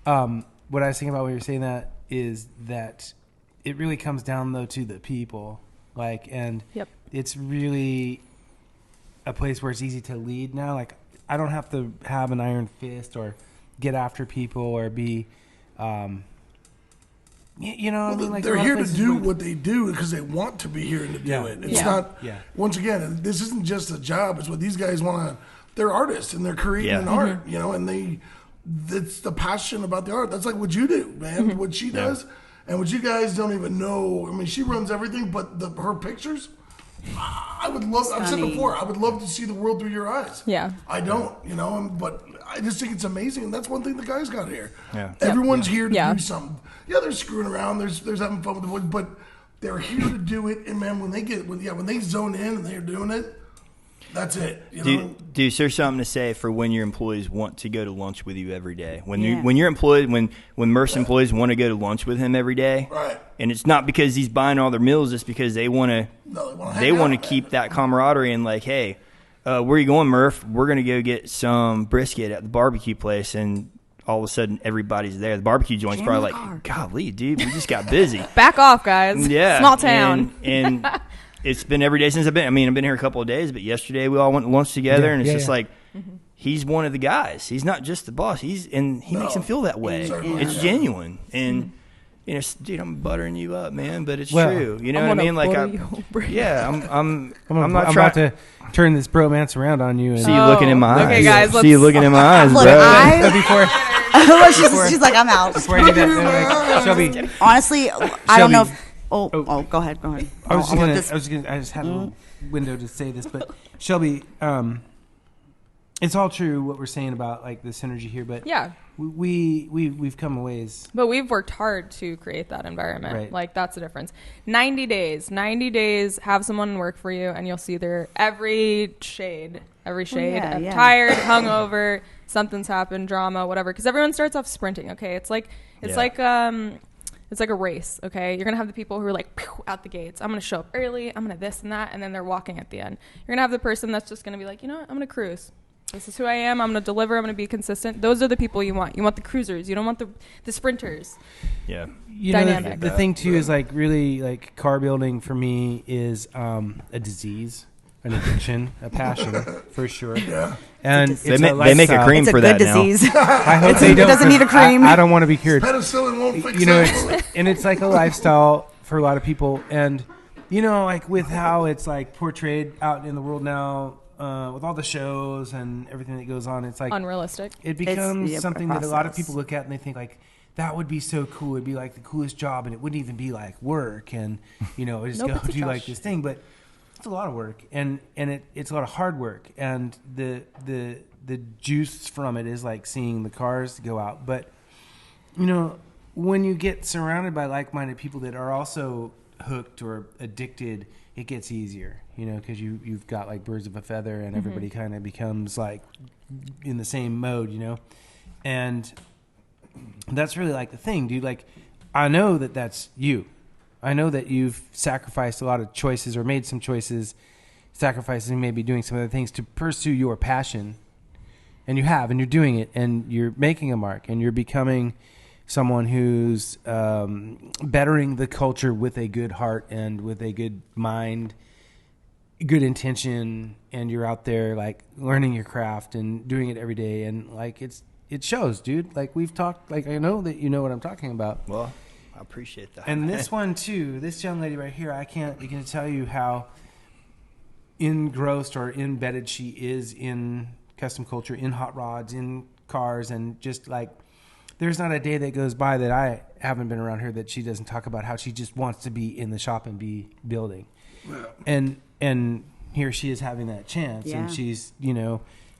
What I was thinking about when you were saying that is that it really comes down though to the people. Like, and Yep. it's really a place where it's easy to lead now. Like, I don't have to have an iron fist or get after people or be, you know, what I mean, like a They're lot of here to places do where- what they do because they want to be here and to do Yeah. it. It's Yeah. not. Yeah. Once again, this isn't just a job. It's what these guys want to. They're artists and they're creating Yeah. an art, and it's the passion about the art. That's like what you do, man. What she does, and what you guys don't even know. I mean, she runs everything, but her pictures. I would love. I've said Stunning. before. I would love to see the world through your eyes. Yeah. I don't, but I just think it's amazing. And that's one thing the guys got here. Yeah. Everyone's here to Yeah. do something. Yeah, they're screwing around. There's having fun with the wood, but they're here to do it. And man, when they zone in and they're doing it, that's it. You know? Dude, there's something to say for when your employees want to go to lunch with you every day. When Yeah. when Merce employees want to go to lunch with him every day, Right. and it's not because he's buying all their meals, it's because they want to No, they want to keep that camaraderie and like, hey, where are you going, Murph? We're going to go get some brisket at the barbecue place. And all of a sudden, everybody's there. The barbecue joint's probably like, golly, dude, we just got busy. Back off, guys. Yeah. Small town. And it's been every day since I've been here a couple of days, but yesterday we all went to lunch together, and it's just like, he's one of the guys. He's not just the boss. He makes him feel that way. It's genuine. And, dude, I'm buttering you up, man, but it's true. You know what I mean? Like, I'm about to turn this bromance around on you. And see you looking in my eyes. Okay, guys, see you looking in my eyes, Look, bro. she's like, I'm out. Before I do that, Shelby. Honestly, I don't know if... Oh, go ahead. I just had a little window to say this, but Shelby, it's all true what we're saying about like the synergy here, but Yeah. we've come a ways. But we've worked hard to create that environment. Right. Like, that's the difference. 90 days, have someone work for you, and you'll see their every shade. yeah. Tired, hungover, something's happened, drama, whatever. Because everyone starts off sprinting, okay? It's like a race, okay? You're going to have the people who are like, pew, out the gates. I'm going to show up early. I'm going to this and that. And then they're walking at the end. You're going to have the person that's just going to be like, you know what? I'm going to cruise. This is who I am. I'm going to deliver. I'm going to be consistent. Those are the people you want. You want the cruisers. You don't want the sprinters. Yeah. Dynamic. The thing, too, is like really like car building for me is a disease, an addiction, a passion, for sure. Yeah. And they make a cream it's for a that good now. disease. I hope they don't. It doesn't need a cream. I don't want to be cured. Penicillin won't fix it. It's like a lifestyle for a lot of people. And, like with how it's like portrayed out in the world now, with all the shows and everything that goes on, it's like unrealistic. It becomes something that a lot of people look at and they think like, that would be so cool. It'd be like the coolest job, and it wouldn't even be like work, and just go do like this thing. But it's a lot of work, and it's a lot of hard work, and the juice from it is like seeing the cars go out. But when you get surrounded by like-minded people that are also hooked or addicted, it gets easier. Because you've got like birds of a feather, and everybody kind of becomes like in the same mode. And that's really like the thing, dude. Like, I know that that's you. I know that you've sacrificed a lot of choices or made some choices, sacrificing maybe doing some other things to pursue your passion. And you have, and you're doing it, and you're making a mark, and you're becoming someone who's bettering the culture with a good heart and with a good mind, good intention, and you're out there like learning your craft and doing it every day, and like it shows, dude. Like, we've talked, like, I know that you know what I'm talking about. Well, I appreciate that. And this one too, this young lady right here, I can't begin to tell you how engrossed or embedded she is in custom culture, in hot rods, in cars, and just like, there's not a day that goes by that I haven't been around her that she doesn't talk about how she just wants to be in the shop and be building. Yeah. And here she is having that chance, and she's,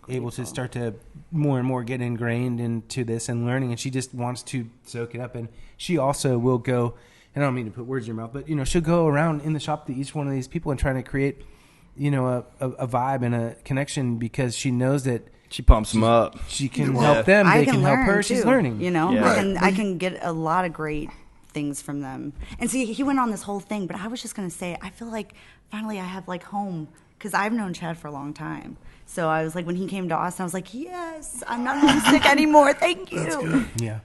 able to start to more and more get ingrained into this and learning, and she just wants to soak it up. And she also will go, and I don't mean to put words in your mouth, but she'll go around in the shop to each one of these people and trying to create a vibe and a connection, because she knows that she pumps them up. She can help them. They can help her. Too, she's learning. I can get a lot of great things from them. And see, he went on this whole thing, but I was just going to say, I feel like finally I have like home, because I've known Chad for a long time. So I was like, when he came to Austin, I was like, yes, I'm not homesick anymore. Thank you. That's good. Yeah.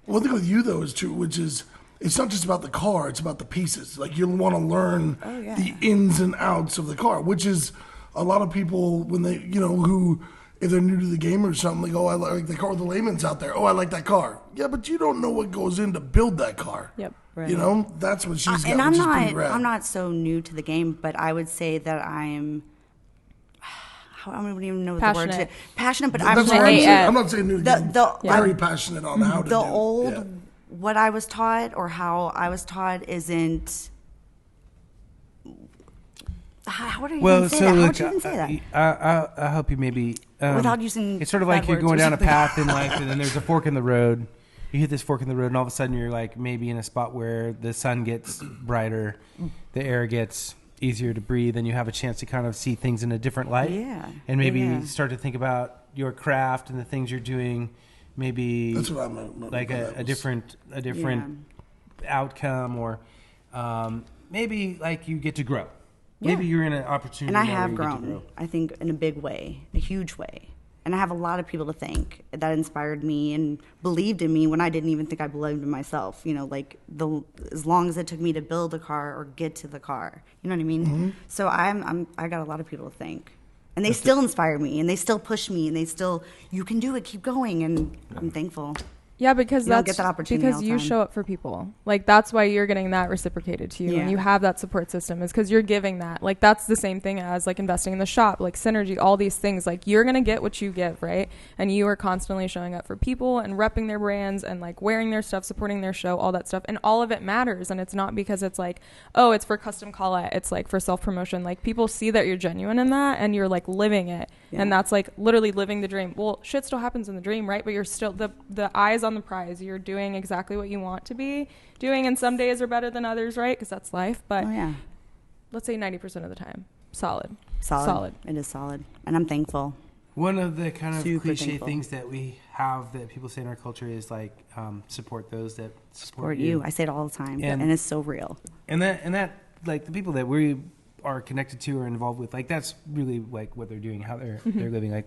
One thing with you, though, is true, which is, it's not just about the car, it's about the pieces. Like, you'll want to learn the ins and outs of the car, which is a lot of people, when they, who, if they're new to the game or something, they go, I like the car, the layman's out there. Oh, I like that car. Yeah, but you don't know what goes in to build that car. Yep. Right. That's what she's got, and which is pretty rad. I'm not so new to the game, but I would say that I'm, I don't even know what the word is. Passionate, but That's what I'm not saying new to the game. Very passionate on how to do. The old, what I was taught or how I was taught isn't. How would you even say that? How would you even say that? I hope you maybe without using. It's sort of like you're going down a path in life, and then there's a fork in the road. You hit this fork in the road, and all of a sudden you're like maybe in a spot where the sun gets brighter, the air gets easier to breathe, and you have a chance to kind of see things in a different light. Yeah. And maybe start to think about your craft and the things you're doing. Maybe that's what I'm like a different outcome, or maybe like you get to grow. maybe you're in an opportunity. And I now have where you get to grown, grow. I think, in a big way, a huge way. And I have a lot of people to thank that inspired me and believed in me when I didn't even think I believed in myself. You know, like as long as it took me to build a car or get to the car. You know what I mean? Mm-hmm. So I got a lot of people to thank. And they still inspire me, and they still push me, and they still, you can do it, keep going, and I'm thankful. Yeah, because You don't that's get that opportunity all because the you time. show up for people. Like that's why you're getting that reciprocated to you, and Yeah. you have that support system is because you're giving that. Like that's the same thing as like investing in the shop, like synergy, all these things. Like you're gonna get what you give, right? And you are constantly showing up for people and repping their brands and like wearing their stuff, supporting their show, all that stuff, and all of it matters. And it's not because it's like, oh, it's for Kustom Kollette. It's like for self promotion. Like people see that you're genuine in that, and you're like living it, Yeah. and that's like literally living the dream. Well, shit still happens in the dream, right? But you're still the eyes on the prize. You're doing exactly what you want to be doing, and some days are better than others, right? Because that's life. But Oh, yeah. let's say 90% of the time, solid. Solid. It is solid. And I'm thankful. One of the kind of Super cliche thankful. things that we have that people say in our culture is like support those that Support you. I say it all the time, And- and it's so real. and that like the people that we are connected to or involved with, like that's really like what they're doing, how they're living. Like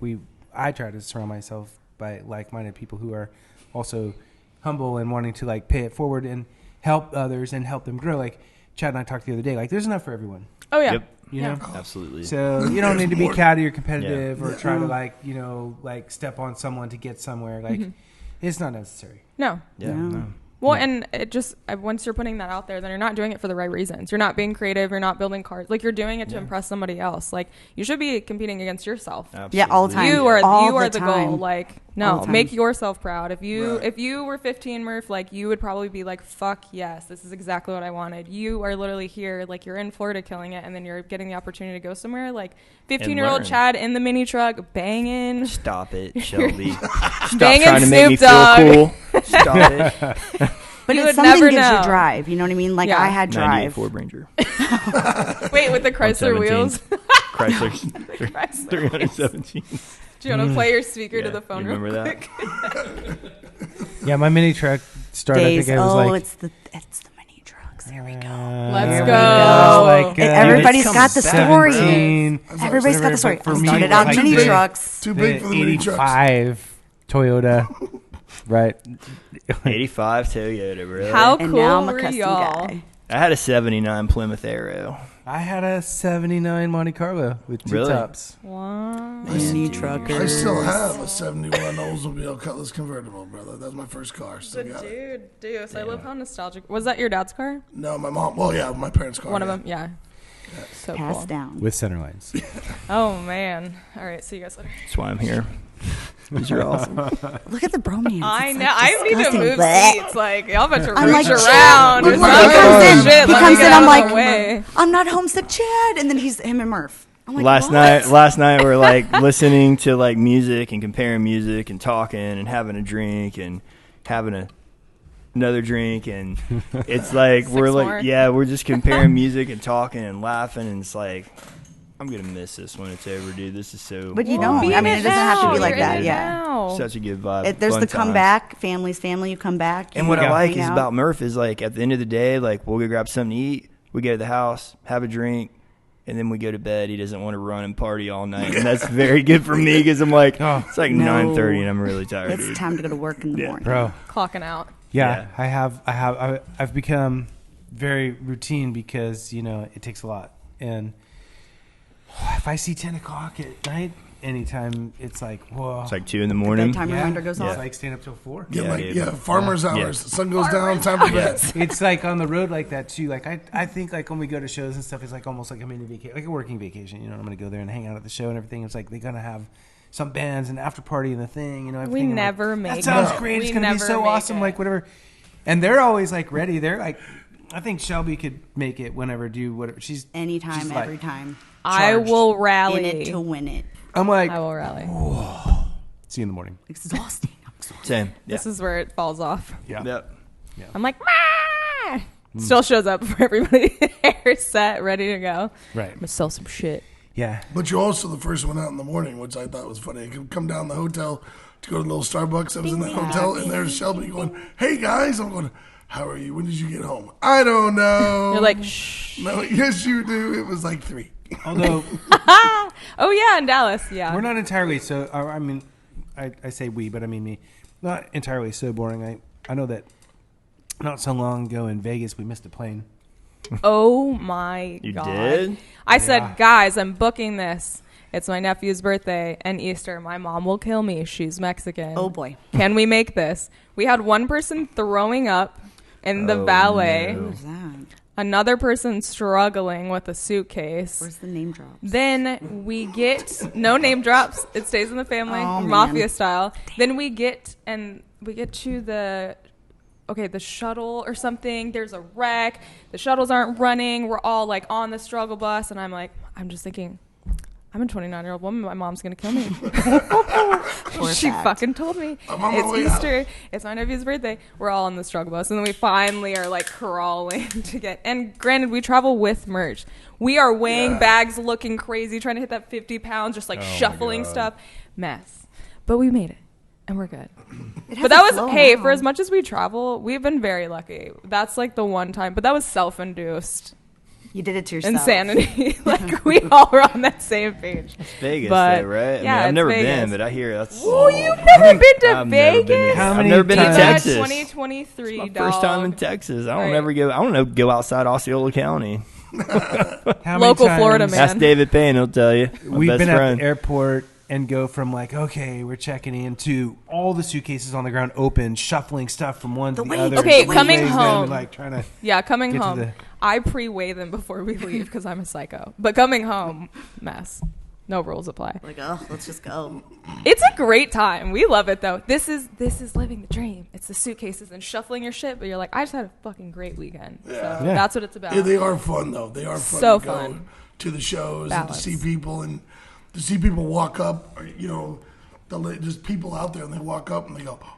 I try to surround myself by like-minded people who are also humble and wanting to like pay it forward and help others and help them grow. Like Chad and I talked the other day, like there's enough for everyone, Oh yeah. Yep. you know? Absolutely. So you don't need to be catty or competitive or Yeah. try to like, you know, like step on someone to get somewhere. Like it's not necessary. No. Yeah. No. No. Well, and it just once you're putting that out there, then you're not doing it for the right reasons. You're not being creative. You're not building cars. Like you're doing it to impress somebody else. Like you should be competing against yourself. Absolutely. Yeah, all the time. You are All the goal. time. Like All no, the time. make yourself proud. If you Right. were 15, Murph, like you would probably be like, fuck yes, this is exactly what I wanted. You are literally here, like you're in Florida killing it, and then you're getting the opportunity to go somewhere. Like 15-year-old learn. Chad in the mini truck banging. Stop it, Shelby. Stop Banging trying to make me Snoop Dogg. feel cool. Stop it. But You it's would something never gives know. you drive. You know what I mean? Like Yeah. I had 98 drive. Ford Ranger. Wait, with the Chrysler 117. wheels. Chrysler Chrysler 317. Do you want to play your speaker to Yeah, the phone you real remember quick? Yeah, my mini truck started. Days. I think I was like, it's the mini trucks. There we go. Let's there we go. Like, And everybody's it got the comes story. 17, Everybody's got the story. but for I me, started out like mini the- trucks. Too big for the mini trucks. 85 Toyota, right? 85 Toyota, bro. How And cool now I'm a were custom y'all? guy. I had a 79 Plymouth Arrow. I had a 79 Monte Carlo with two Really? tops. Wow. Mini I truckers. still have a 71 Oldsmobile Cutlass convertible, brother. That's my first car. Still got it. Dude, Deuce. I love how nostalgic. Was that your dad's car? No, my mom. Well, yeah, my parents' car. One of yeah. them? Yeah. So Passed cool. down. With center lines. Oh, man. All right. See you guys later. That's why I'm here. These are awesome. Look at the bromance. I It's, know. like, I need to disgusting. move Blech. seats. Like, y'all better I'm reach like, around. Chad, or look, he something. comes in. Shit, He let me comes get in. out I'm of like, the way. I'm not homesick, Chad. And then he's him and Murph. I'm like, last what? night we're like listening to like music and comparing music and talking and having a drink and having another drink, and it's like we're more. like, yeah, we're just comparing music and talking and laughing, and it's like, I'm gonna miss this when it's over, dude. This is so But you Well, don't. be I in mean, it doesn't have to now. be like You're in that. it Yeah. now. such a good vibe. There's fun the times. comeback. Family's family. You come back. And what you I like hang is out. about Murph is like at the end of the day, like we'll go grab something to eat, we go to the house, have a drink, and then we go to bed. He doesn't want to run and party all night, and that's very good for me because I'm like, Oh. it's like No. 9:30 and I'm really tired. It's dude. time to go to work in the morning. Bro. Clocking out. Yeah, Yeah. I've become very routine because, you know, it takes a lot. And if I see 10 o'clock at night, anytime, it's like, whoa. It's like 2 in the morning. Bedtime reminder goes It's off. like staying up till 4. Yeah, Yeah, like dude. yeah, farmers' Yeah. hours. The sun goes down, time for bed. It's like on the road like that too. Like I think like when we go to shows and stuff, it's like almost like a mini vacation, like a working vacation. You know, I'm gonna go there and hang out at the show and everything. It's like they're gonna have some bands and after party and the thing. You know, everything. We I'm like, never make that sounds it. great. It's We gonna be never so make awesome. it. Like whatever. And they're always like ready. They're like, I think Shelby could make it whenever, do whatever. She's Anytime, she's like every time. I charged. will In rally. it to win it. I'm like, I will rally. see you in the morning. Exhausting. I'm exhausted. Same. Yeah. This is where it falls off. Yeah. Yep. I'm like, "Mah!" Still shows up for everybody. Hair set, ready to go. Right. I'm gonna sell some shit. Yeah. But you're also the first one out in the morning, which I thought was funny. I could come down the hotel to go to the little Starbucks. I was in the hotel, and there's Shelby going, "Hey guys," I'm going, How are you? When did you get home? I don't know. You're like, shh. No, yes, you do. It was like 3. Although Oh yeah, in Dallas, yeah. we're not entirely so. I mean, I say we, but I mean me. Not entirely so boring. I know that not so long ago in Vegas we missed a plane. Oh my You god. did? I said, guys, I'm booking this. It's my nephew's birthday and Easter. My mom will kill me. She's Mexican. Oh boy. Can we make this? We had one person throwing up in the valet. no. Who's that? Another person struggling with a suitcase. Where's the name drops? Then we get no name drops. It stays in the family, Oh, mafia man. style. Then we get to the shuttle or something. There's a wreck. The shuttles aren't running. We're all like on the struggle bus, and I'm just thinking, I'm a 29-year-old woman. My mom's gonna kill me. She fact. fucking told me. I'm on my way It's out. Easter. It's my nephew's birthday. We're all on the struggle bus, and then we finally are like crawling to get. And granted, we travel with merch. We are weighing bags, looking crazy, trying to hit that 50 pounds, just like shuffling stuff. Mess. But we made it, and we're good. But that was, hey, for as much as we travel, we've been very lucky. That's like the one time, but that was self-induced You did it to yourself. insanity. Like we all were on that same page. Vegas, But, though, right? yeah, I mean, I've it's never Vegas. been, but I hear that's. Oh, you've never been to I've never been Vegas? to- How I've many never been to times? Texas. 2023, My dog. first time in Texas. I don't Right. ever go. I don't know. Go outside Osceola County. How many Local times Florida man. Ask David Payne. He'll tell you. My We've best been friend. at the airport and go from like, okay, we're checking in to all the suitcases on the ground open, shuffling stuff from one to the wait, other. Okay, and coming weighing them, home. like trying to. Yeah, coming Get to home. the- I pre-weigh them before we leave because I'm a psycho. But coming home, mess. No rules apply. Like, oh, let's just go. It's a great time. We love it though. This is living the dream. It's the suitcases and shuffling your shit, but you're like, I just had a fucking great weekend. So that's what it's about. Yeah, they are fun though. They are fun So to go fun. to the shows Balance. and to see people walk up. Or, just people out there and they walk up and they go, oh,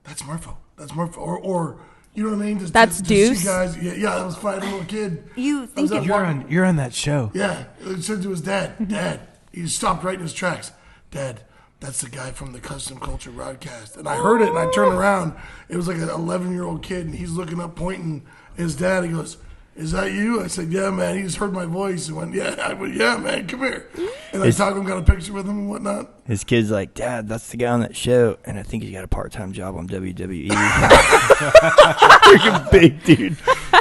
"That's Murpho. That's Murpho." Or you know what I mean? Just, That's to Deuce. see guys. Yeah, that was fine. A little kid. You think at it You're on that show. Yeah, it said to his dad. Dad, he stopped right in his tracks. Dad, that's the guy from the Kustom Kulture Rodcast. And I heard it, and I turned around. It was like an 11-year-old kid, and he's looking up, pointing at his dad. He goes, "Is that you?" I said, "Yeah, man." He just heard my voice and went, "Yeah." I went, "Yeah, man, come here." And I talked to him, got a picture with him and whatnot. His kid's like, "Dad, that's the guy on that show, and I think he's got a part-time job on WWE." Freaking big dude.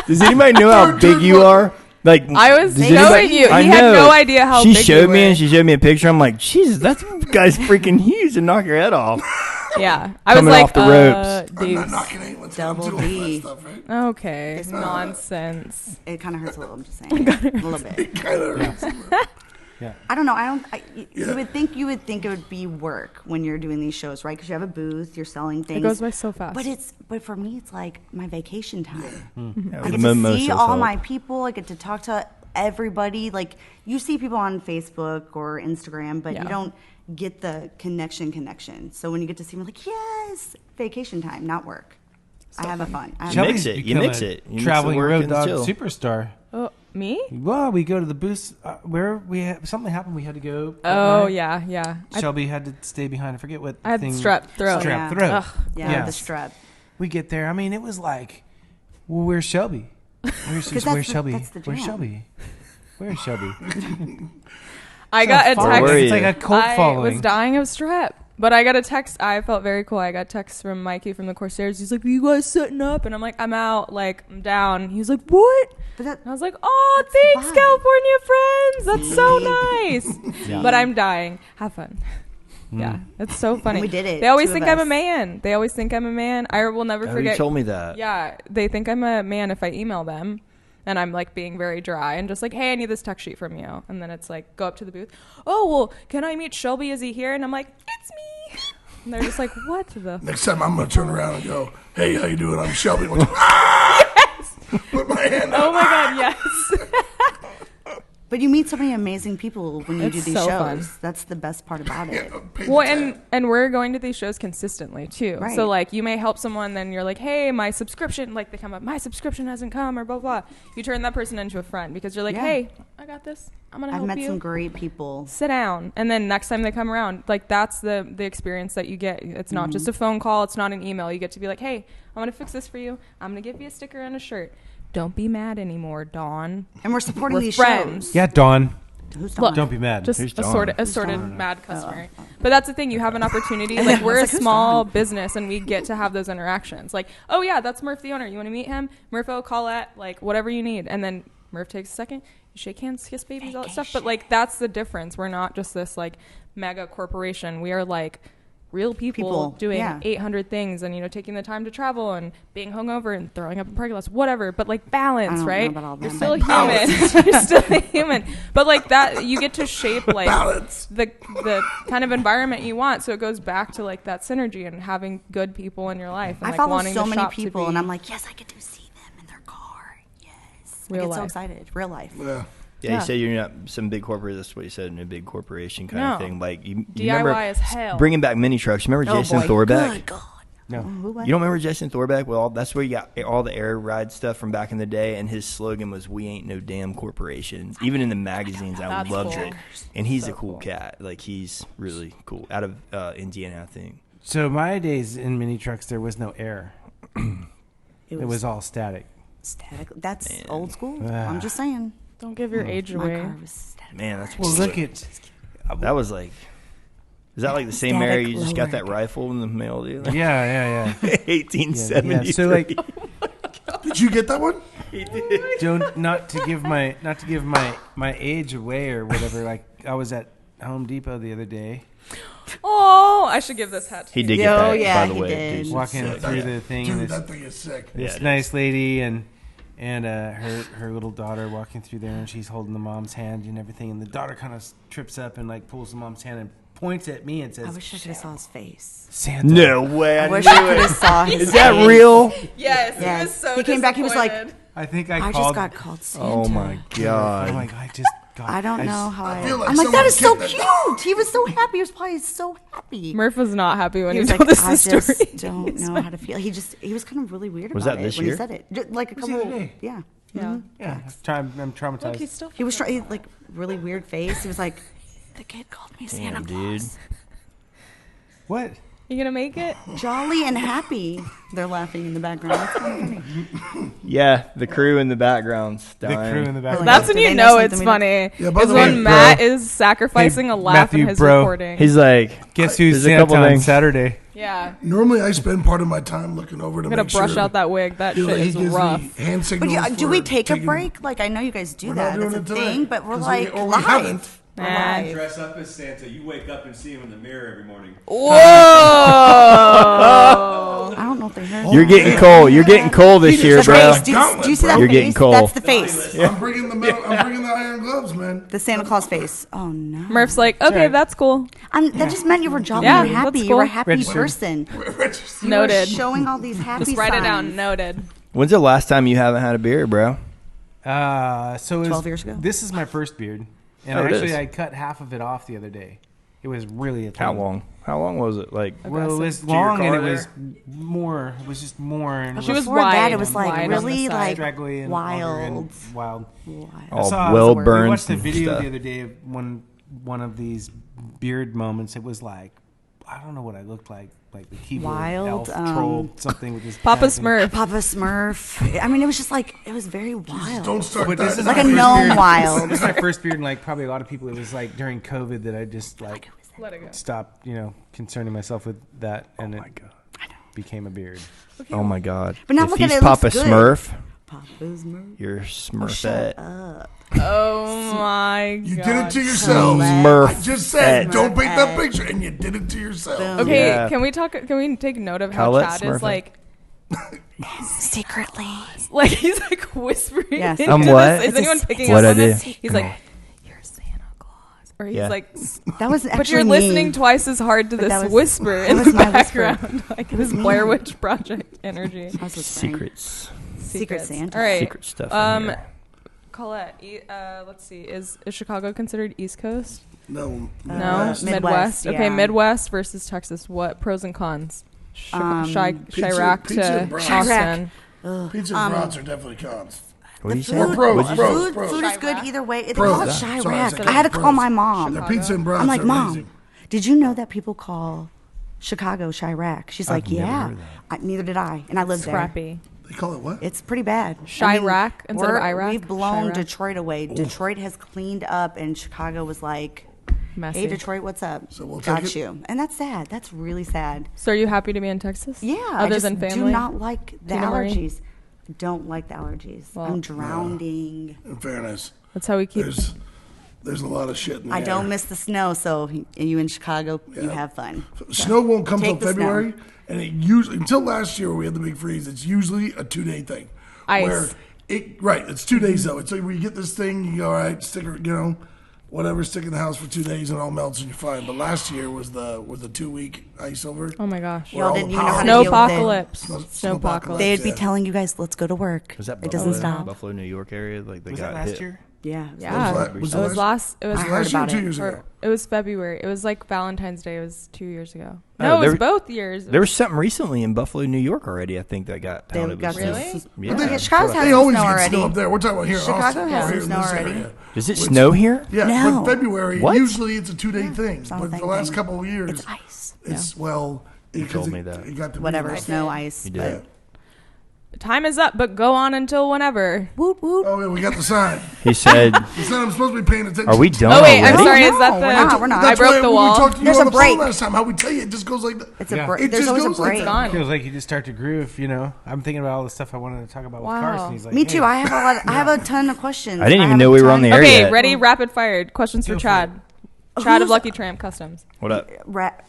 Does anybody know how big you are? Like I was does showing anybody- you. I He had know. no idea how she big showed we me, were. and she showed me a picture. I'm like, Jesus, that guy's freaking huge, and knock your head off. Yeah. I was Coming like, off the ropes. I'm not Deuce. knocking anyone's head. I'm Double doing all D. that stuff, right? Okay. Nonsense. It kind of hurts a little. I'm just saying, a little bit. It kind of hurts. I don't know. You would think it would be work when you're doing these shows, right? Because you have a booth, you're selling things. It goes by so fast. But for me, it's like my vacation time. Yeah, I the get to mimosa see all help. my people. I get to talk to everybody. Like you see people on Facebook or Instagram, but Yeah. you don't get the connection. So when you get to see them, like, yes, vacation time, not work. I have fun. I have You fun. mix it. You become mix a it. You mix the traveling work road and the dog chill. superstar. Oh, me? Well, we go to the booth where something happened. We had to go. that Oh, night. yeah. Shelby had to stay behind. I forget what. I had thing. strep throat. Strep Yeah. throat. Ugh. Yeah, Yes. the strep. We get there. I mean, it was like, well, where's Shelby? Where's that's Shelby? the Where's jam. Shelby? Where's Shelby? I got a Follow. text. Where It's are like you? a cult I following. was dying of strep. But I got a text. I felt very cool. I got a text from Mikey from the Corsairs. He's like, "Are you guys setting up?" And I'm like, "I'm out. Like, I'm down." He's like, "What?" But that, And I was like, "Oh, That's the thanks, vibe. California friends. That's so nice." Yeah. But I'm dying. Have fun. Yeah, it's so funny. We did it, They always two think of I'm a us. man. They always think I'm a man. I will never Oh, forget. you told me that. Yeah, they think I'm a man if I email them. And I'm like being very dry and just like, "Hey, I need this text sheet from you." And then it's like, go up to the booth. "Oh, well, can I meet Shelby? Is he here?" And I'm like, "It's me." And they're just like, "What the?" Next time I'm going to turn around and go, "Hey, how you doing? I'm Shelby." Yes! Put my hand Oh up. my God, yes. But you meet so many amazing people when you do It's these so shows. fun. That's the best part about it. Well, and we're going to these shows consistently too. Right. So like you may help someone, then you're like, hey, my subscription, like they come up, my subscription hasn't come, or blah blah. You turn that person into a friend because you're like, Yeah. hey, I got this. I'm gonna I've help met you. some great people. Sit down, and then next time they come around, like that's the experience that you get. It's not just a phone call. It's not an email. You get to be like, hey, I'm gonna fix this for you. I'm gonna give you a sticker and a shirt. Don't be mad anymore, Dawn. And we're supporting We're these friends. shows. Yeah, Dawn. Who's Look, Dawn? Don't be mad. Just Who's assorted Dawn? mad customer. But that's the thing. You have an opportunity. I Like we're a was like, who's small Dawn? business, and we get to have those interactions. Like, oh yeah, that's Murph the owner. You want to meet him? Murpho, Kollette, like whatever you need. And then Murph takes a second. You shake hands, kiss babies, all that stuff. But like that's the difference. We're not just this like mega corporation. We are like real people doing yeah. 800 things, and taking the time to travel and being hungover and throwing up in parking lots, whatever. But like balance, I don't know right? about all You're that, still a but human. You're still a human. But like that, you get to shape like Balance. the kind of environment you want. So it goes back to like that synergy and having good people in your life. And, I like, follow wanting so the many shop to people, be and I'm like, yes, I get to see them in their car. Yes. Real I get so life. excited. Real life. Yeah. Yeah, Yeah. you said you're not some big corporate. That's what you said in a big corporation kind No. of thing. Like you DIY remember as hell. bringing back mini trucks. Remember Oh, Jason boy. Thorbeck? Good God. No. Who, what? You don't remember Jason Thorbeck? Well, that's where you got all the air ride stuff from back in the day, and his slogan was "We ain't no damn corporation." Even in the magazines, I That's loved cool. it. And he's So a cool cool. cat. Like he's really cool. Out of Indiana, I think. So my days in mini trucks, there was no air. It was all static. static. That's Man. old school. Ah. I'm just saying. Don't give your age My away. car was static. Man, that's Well, look at that was like. Is that like the same Static era you just got that lowered. rifle in the mail, dude? yeah. 1870. So like, Did you get that one? don't not to give my age away or whatever. Like I was at Home Depot the other day, Oh, I should give this hat to He you. did get Oh, that, yeah, by the he way. did. Dude. walking Sick. through the thing, Dude, and that thing is sick. this Yeah, it nice lady and her little daughter walking through there, and she's holding the mom's hand and everything, and the daughter kind of trips up and like pulls the mom's hand and points at me and says, I wish I could have saw his face. "Santa." No way. I wish I could have saw his Is that face. real? Yes, he Yes. was so He came back, he was like, disappointed. I think I I called. just got called Santa. Oh my god. Oh my god! I just got. I don't know just- how I I. feel like I'm like, that someone is so kicked that cute. He was so happy. He was probably so happy. Murph was not happy when He he was told like, us I the story. just don't know how to feel. He was kind of really weird Was about that it this when year? he said it. Like a was the other couple. day. Yeah. Yeah. Yeah, I'm traumatized. Look, he's still. He was like really weird face. He was like, the kid called me Santa Damn, Claus. dude. What? You gonna make it? Jolly and happy. They're laughing in the background. It's kind of funny. Yeah, the crew in the background's The dying. crew in the back. Like, That's do when you they know know it's something we funny. Yeah, by Is the when way, Matt bro. is sacrificing Hey, a laugh Matthew, in his bro. recording. He's like, Guess who's There's a couple Santa on things. Saturday? Yeah. Normally, I spend part of my time looking over to I'm gonna make brush sure. out that wig. That shit He is gives rough. me hand But signals. yeah, do for we take a taking- break? Like, I know you guys do We're that. not doing That's a it today, thing, but we're 'cause like or we live. haven't. We're Nah. live. Dress up as Santa. You wake up and see him in the mirror every morning. Whoa! I don't know if they heard. you're getting cold. You're getting cold this year, The bro. face. Do you see that You're face? getting cold. That's the face. I'm bringing the metal, I'm bringing the iron gloves, man. The Santa Claus face. Oh no. Murph's like, okay, right. that's cool. That just meant you were jolly Yeah, and happy. that's You were a cool. happy Registered. person. You Noted. were showing all these happy Just write it down. signs. Noted. When's the last time you haven't had a beer, bro? So it was, 12 years ago? This is my first beard, and Oh, it actually is. I cut half of it off the other day. It was really a thing. How long? How long was it? Like, Well, it was To your long and car it was there? more. It was just more. And She was Before that, wide it was and like wide on the really side. like straggly and wild. wild. all saw- well We burned watched a and video stuff. the other day of one of these beard moments. It was like, I don't know what I looked like the keyboard Wild, elf troll something with his Papa hands and- Smurf. Papa Smurf. I mean, it was just like it was very wild. Don't start But that. this is Like my a first gnome beard. wild. This is my first beard, and like probably a lot of people, it was like during COVID that I just like Let it go. stopped, concerning myself with that, and it became a beard. Oh my god! But now if look at he's it, it looks Papa good. Smurf, Papa Smurf. you're Shut Smurfette. up. Oh my god. You did it to yourself. Smurf. I just said, Smurfette. don't paint that picture, and you did it to yourself. Boom. Okay, Yeah. can we talk? Can we take note of how Kollette Chad is Smurfette. Secretly. like he's like whispering. Yes. into I'm this. what? Is anyone picking What'd up I on this? do? He's like, "You're Santa Claus," or he's Yeah. like, That was actually but you're me. listening twice as hard to But this that was- whisper that in was the my whisper. background, like this Blair Witch Project energy. I was whispering. Secrets, Secret Secrets. Santa. All right. secret stuff. in here. Kollette, let's see. Is Chicago considered East Coast? No. No, Midwest. Okay, yeah. Midwest versus Texas. What pros and cons? Chirac pizza to and brats. Austin. Pizza and brats are definitely cons. What do you say? Or pros. Food is good either way. They Pros. call it Sorry, Chirac. sorry, I had to call pros. my mom. Their pizza and brats I'm like, are Mom, amazing. did you know that people call Chicago Chirac? She's like, never yeah. heard Neither did I. And I lived there. Scrappy. They call it what? It's pretty bad. Chirac instead of Iraq? We've blown Chirac. Detroit away. Detroit has cleaned up, and Chicago was like, Messy. hey, Detroit, what's up? So we'll Got take it. you. And that's sad. That's really sad. So are you happy to be in Texas? Yeah. I Other just than family? do not like the Tina Marie? allergies. Don't like the allergies. Well, I'm drowning. In fairness, That's how we keep. there's a lot of shit in the I air. don't miss the snow, so you in Chicago, you have fun. Snow won't come till Take the snow. February, and it usually until last year where we had the big freeze. It's usually a 2-day thing. Ice. It's 2 days though. It's like when you get this thing, you go all right, stick in the house for 2 days and it all melts and you're fine. But last year was the 2-week ice over. Oh my gosh. Where all didn't the even know how power- to deal with it. Snowpocalypse. Snowpocalypse. They'd be Yeah. telling you guys, let's go to work. Was that It doesn't Buffalo, stop. Buffalo, New York area? Like they Was got that last hit. year? Yeah. Yeah. Was It it was last- last. It was I heard last year or about 2 it. years ago? or it was February. It was like Valentine's Day. It was 2 years ago. Oh, No, it was there- both years. There was something recently in Buffalo, New York already. I think that got They pounded. got with Really? snow. some- Yeah. But Chicago's They had some always snow get already. snow up there. We're talking about here in Chicago Austin. has or some here in snow this already. area. Does it snow here? Yeah, No. but February, What? usually it's a 2-day thing. it's not a But thing the last thing. couple of years, It's ice. it's, well, you told me that. It got to be Whatever, like- snow, ice. You but- did. Time is up, but go on until whenever. Woot woot. Oh, yeah, we got the sign. He said, The sign I'm supposed to be paying attention "Are we to. done Oh wait, I'm already?" sorry. Is No, that the? we're not, we're not. I That's broke why the when wall. we talked to you There's on a the break. phone last time. How we tell you, it just goes like that. It's a Yeah. break. It There's just always a goes like break. that. Gone. Feels like you just start to groove, you know. I'm thinking about all the stuff I wanted to talk about with Wow. Carson. He's like, Me too. hey, I have a lot. I have a ton of questions. I didn't even have know a we were ton- on the air Okay, yet. ready? Rapid fire questions for Go for Chad. Chad of Who's- Lucky Tramp Kustoms. What up?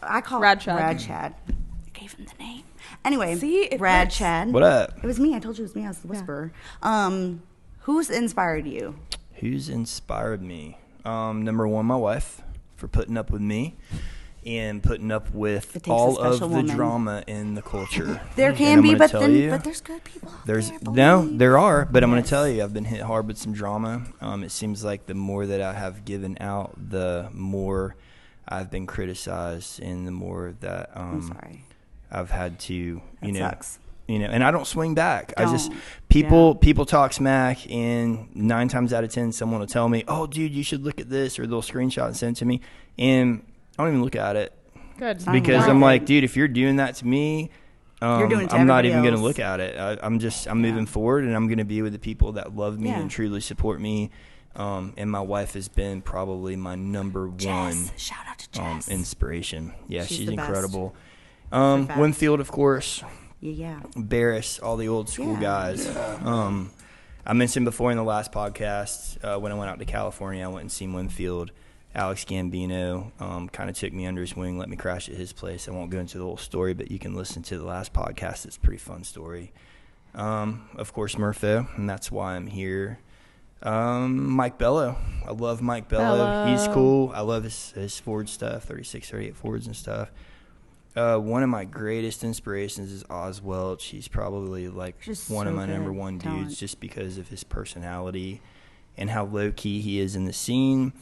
I call Rad it Chad. Rad Chad. I gave him the name. Anyway, See, it Rad works. Chad. What up? It was me. I told you it was me. I was the whisperer. Who's inspired you? Who's inspired me? Number one, my wife, for putting up with me and putting up with It takes a all of the special woman. drama in the culture. There And can I'm be, gonna but tell then you, but there's good people. Out There's there, no, believe. there are, but I'm going to Yes. tell you, I've been hit hard with some drama. It seems like the more that I have given out, the more I've been criticized, and the more that I'm sorry. I've had to, That sucks. and I don't swing back. I just Don't. people talk smack, and 9 times out of 10, someone will tell me, "Oh, dude, you should look at this," or they'll screenshot and send it to me, and I don't even look at it. Good. Not Because worth I'm it. like, dude, if you're doing that to me, You're doing it to I'm not everybody even going to else. look at it. I'm moving forward, and I'm going to be with the people that love me Yeah. and truly support me. And my wife has been probably my number one Jess. Shout out to Jess. inspiration. Yeah, She's she's the best. incredible. fact. Winfield, of course. Yeah. Barris, all the old school Yeah. guys. I mentioned before in the last podcast, when I went out to California, I went and seen Winfield. Alex Gambino kind of took me under his wing, let me crash at his place. I won't go into the whole story, but you can listen to the last podcast. It's a pretty fun story. Of course, Murpho, and that's why I'm here. Mike Bello. I love Mike Bello. Bello. He's cool. I love his Ford stuff, 36, 38 Fords and stuff. One of my greatest inspirations is Oz Welch. He's probably like Just one of so my number good. one Talent. dudes just because of his personality and how low-key he is in the scene.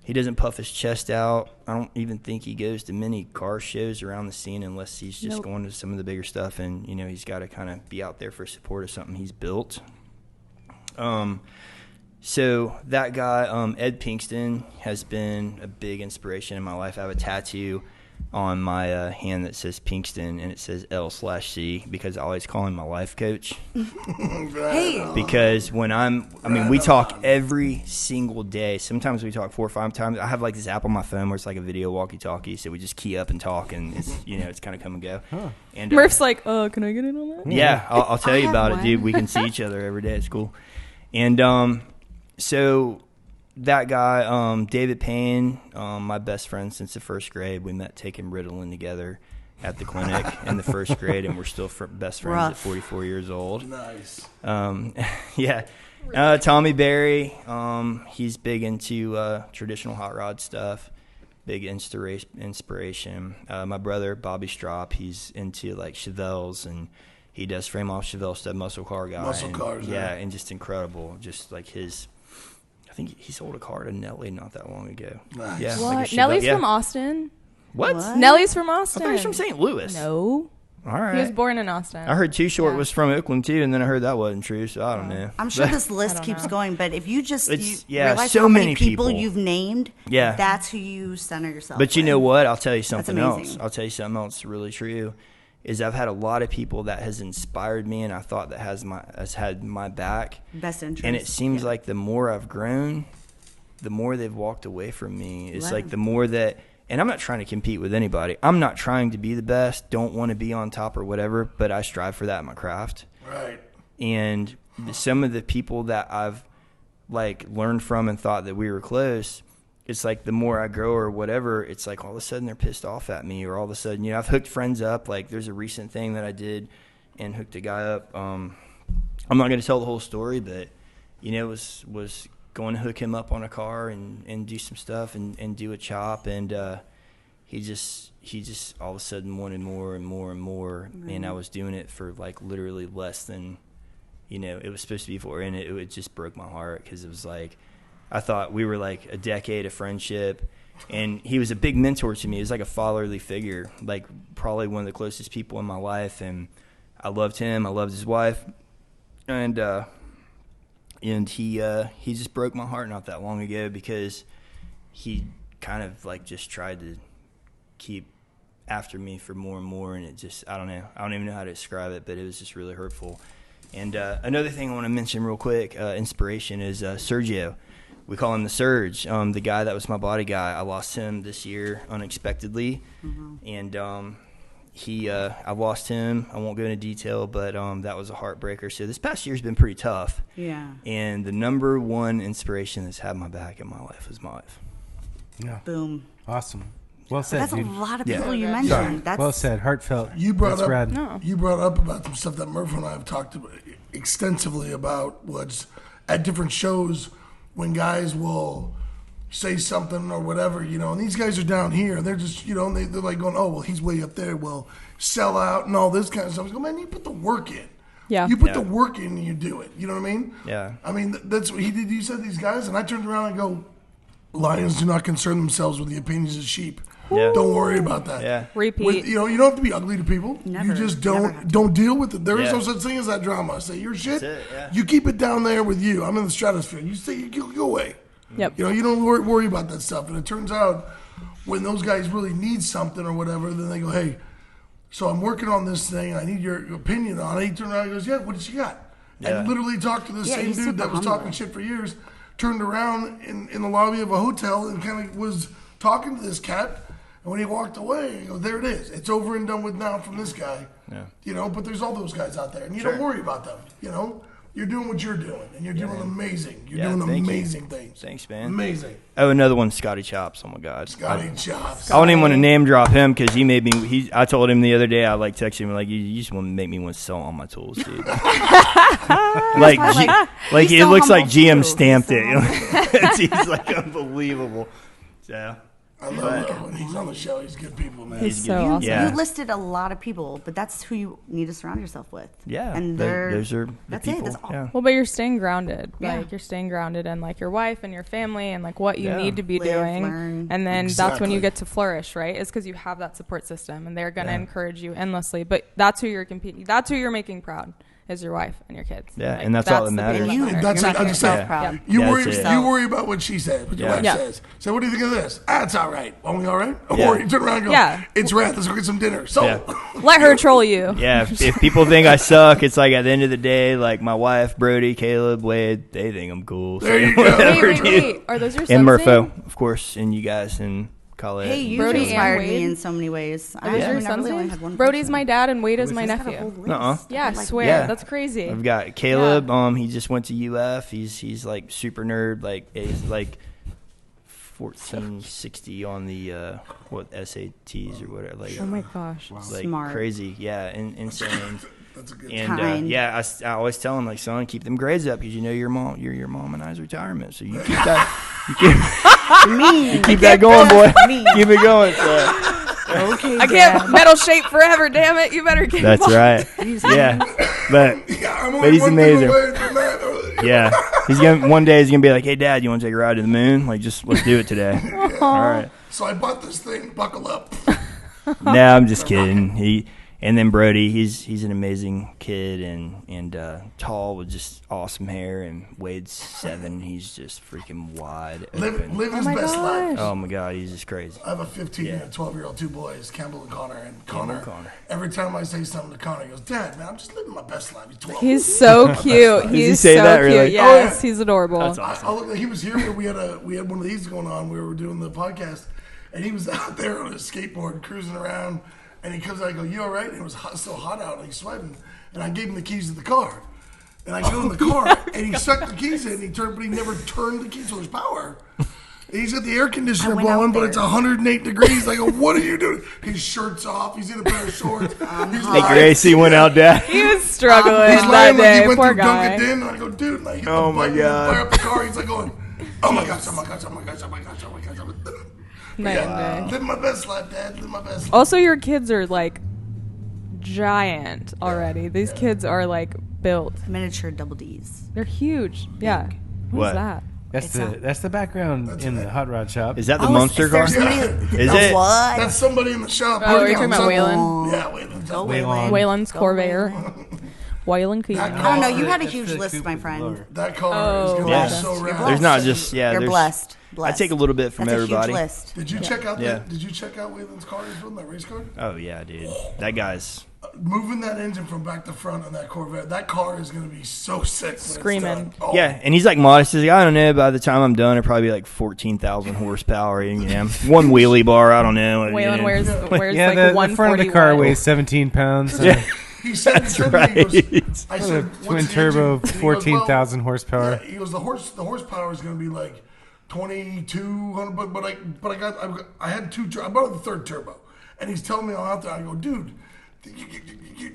He doesn't puff his chest out. I don't even think he goes to many car shows around the scene unless he's just Nope. going to some of the bigger stuff, and, he's got to kind of be out there for support of something he's built. So that guy, Ed Pinkston, has been a big inspiration in my life. I have a tattoo on my hand that says Pinkston, and it says L/C because I always call him my life coach. Hey. Because we talk every single day. Sometimes we talk 4 or 5 times. I have like this app on my phone where it's like a video walkie-talkie, so we just key up and talk, and it's it's kind of come and go. And Murph's like, can I get in on that? yeah, I'll tell I you have about one. it, dude. We can see each other every day. It's cool. And so that guy, David Payne, my best friend since the first grade. We met taking Ritalin together at the clinic in the first grade, and we're still best friends at Rough. 44 years old. Nice. Yeah. Tommy Berry, he's big into traditional hot rod stuff. Big inspiration. My brother, Bobby Strop, he's into like Chevelles, and he does frame off Chevelle stud muscle car guy. Muscle and, cars, yeah, yeah. and just incredible. Just like his I think he sold a car to Nelly not that long ago. Nice. Yeah, What? like a Nelly's yeah. from Austin. What? Nelly's from I Austin. thought he was from St. Louis. No. All right. He was born in Austin. I heard Too Short Yeah. was from Oakland too, and then I heard that wasn't true, so I don't know. I'm sure But- this list don't keeps know. going, but if you just It's- you yeah, realize so how many many people people. you've named, Yeah. that's who you center yourself But you know with. what? I'll tell you something else. amazing. I'll tell you something else really true. Is I've had a lot of people that has inspired me, and I thought that has had my back. Best interest. And it seems Yeah. like the more I've grown, the more they've walked away from me. It's Right. like the more that, and I'm not trying to compete with anybody. I'm not trying to be the best. Don't want to be on top or whatever. But I strive for that in my craft. Right. And some of the people that I've like learned from and thought that we were close, it's like the more I grow or whatever, it's like all of a sudden they're pissed off at me, or all of a sudden, I've hooked friends up. Like there's a recent thing that I did and hooked a guy up. I'm not going to tell the whole story, but was going to hook him up on a car and do some stuff and do a chop, and he just all of a sudden wanted more and more and more, and I was doing it for like literally less than it was supposed to be for, and it just broke my heart because it was like I thought we were like a decade of friendship, and he was a big mentor to me. He was like a fatherly figure, like probably one of the closest people in my life, and I loved him. I loved his wife, and he just broke my heart not that long ago because he kind of like just tried to keep after me for more and more, and it just I don't even know how to describe it, but it was just really hurtful. And another thing I want to mention real quick, inspiration, is Sergio. We call him the Surge, the guy that was my body guy. I lost him this year unexpectedly, and I lost him. I won't go into detail, but that was a heartbreaker. So this past year's been pretty tough. Yeah. And the number one inspiration that's had my back in my life is my wife. Yeah. Boom. Awesome. Well said, That's dude. a lot of Yeah. people you Sorry. mentioned. That's Well said. Heartfelt. You brought That's up rad. No. you brought up about some stuff that Murpho and I have talked about extensively about what's at different shows when guys will say something or whatever, and these guys are down here. They're just, they're like going, oh, well, he's way up there. Well, sell out and all this kind of stuff. I go, man, you put the work in. Yeah. You put Yeah. the work in and you do it. You know what I mean? Yeah. I mean, that's what he did. You said these guys, and I turned around and go, lions do not concern themselves with the opinions of sheep. Yeah. Don't worry about that. Yeah. Repeat. You don't have to be ugly to people. Never. You just Never have to. don't deal with it. There is Yeah. no such thing as that drama. Say your shit. That's it, yeah. You keep it down there with you. I'm in the stratosphere. You say you go away. Yep. You don't worry about that stuff. And it turns out when those guys really need something or whatever, then they go, hey, so I'm working on this thing. I need your opinion on it. He turned around and goes, yeah, what did you got? Yeah. And literally talked to the Yeah, same he's dude super that was humble. talking shit for years, turned around in the lobby of a hotel and kind of was talking to this cat. And when he walked away, he goes, there it is. It's over and done with now from this guy. Yeah. But there's all those guys out there. And you Sure. don't worry about them. You're doing what you're doing. And you're doing amazing. You're Yeah, doing thank you. amazing things. Thanks, man. Amazing. Oh, another one, Scotty Chops. Oh my God. Scotty Chops. I don't even want to name drop him because he made me. I told him the other day. I like texted him like, you just want to make me want to sell all my tools, dude. like he's it so looks like humble, GM too. stamped He's it. so He's like unbelievable. So I love it. When he's on the show, he's good people, man. He's so good. awesome. Yeah. You listed a lot of people, but that's who you need to surround yourself with. yeah, And those are the that's people. it. That's all. Yeah. Well, but you're staying grounded. Yeah. Like you're staying grounded in like your wife and your family and like what you Yeah. need to be Live, doing. learn. And then that's when you Exactly. get to flourish, right? It's because you have that support system and they're gonna Yeah. encourage you endlessly. But that's who you're competing. That's who you're making proud is your wife and your kids. Yeah, Like, and that's all that the matters. people You, that matter. That's you're it. making I just yourself said- proud. You Yeah, worry. that's it. You worry about what she says, what your Yeah. wife Yeah. says. So, what do you think of this? It's all right. Are we all right? Yeah. Or you turn around and go, Yeah. it's rad. Let's go get some dinner. So, Yeah. Let her troll you. Yeah, if people think I suck, it's like at the end of the day, like my wife, Brody, Caleb, Wade, they think I'm cool. So there you go. whatever, Wait, dude. wait. Are those your sons' And Murpho, name? of course, and you guys and Kollette. Hey, you Brody and inspired me Wade? in so many ways. Are those your never sons' really only names? had one Brody's person. my dad and Wade is my I just had a nephew. whole list. Nuh-uh. Yeah, I Like, swear. Yeah. That's crazy. I've got Caleb. He just went to UF. He's like super nerd. Like he's like 1460 on the SATs or whatever. Like Oh my gosh. like Smart. crazy. Yeah, insane. That's a good And Kind. yeah, I always tell him like, son, keep them grades up because your mom and I's retirement. So you keep that. Me. Keep that going, boy. Keep it going. So. Okay, I can't metal shape forever, damn it. You better get That's right. Yeah, but Yeah, I'm But only he's one amazing. thing away from that. Yeah. One day he's gonna be like, "Hey, Dad, you want to take a ride to the moon? Like, just let's do it today." All right. So I bought this thing. Buckle up. No, I'm just kidding. And then Brody, he's an amazing kid and tall with just awesome hair. And Wade's 7. He's just freaking wide open. Live his best life. Oh my God, he's just crazy. I have a 15 and a 12-year-old, 2 boys, Campbell and Connor. And Connor, every time I say something to Connor, he goes, "Dad, man, I'm just living my best life." He's 12. He's so cute. He's say so that, cute. really? Yes, he's adorable. That's awesome. He was here when we had one of these going on. We were doing the podcast, and he was out there on his skateboard cruising around. And he comes out and I go, "You all right?" And it was so hot out and he's sweating. And I gave him the keys to the car. And I go in the car and he sucked the keys in. But he never turned the keys to his power. And he's got the air conditioner blowing, but it's 108 degrees. I go, "What are you doing?" His shirt's off. He's in a pair of shorts. Hey, your AC went out, Dad. He was struggling He's that lying like day. he went Poor through guy. Dunkin' and I go, "Dude," and I hit Oh the my button God. and fire up the car. He's like going, "Oh my gosh, oh my gosh, oh my gosh, oh my gosh, oh my gosh, oh my gosh." Night and day. Live my best life, Dad. Live my best life. Also, your kids are like giant already. These kids are like built. Miniature double D's. They're huge. Yeah. What? What's that? That's the background in the hot rod shop. Is that the monster car? Is it? What? That's somebody in the shop. Oh, are you talking about Waylon? Yeah, Waylon. Go Waylon. Wayland's Corvair. Wayland Key. That I don't know. You car- had a huge list, my friend. That car is Oh, going to yeah. be so You're rad. There's not just You're there's- blessed. I take a little bit from That's everybody. A huge list. Did you check out Yeah. Did you check out Waylon's car he's building, that race car? Oh yeah, dude. That guy's. Moving that engine from back to front on that Corvette, that car is going to be so sick. When Screaming. It's done. Oh, Yeah, and he's like modest. He's like, I don't know. By the time I'm done, it'll probably be like 14,000 horsepower. You know, one wheelie bar. I don't know. Waylon you know. wears Yeah, like the front of the car 141. weighs 17 pounds. Yeah. He said, That's he said to me, he goes, right. I A said, twin "What's the turbo, engine?" And he goes, 14,000 "Well," horsepower. Yeah, he goes, the horsepower is going to be like 2,200, but I had two. I bought the third turbo, and he's telling me all out there. I go, "Dude,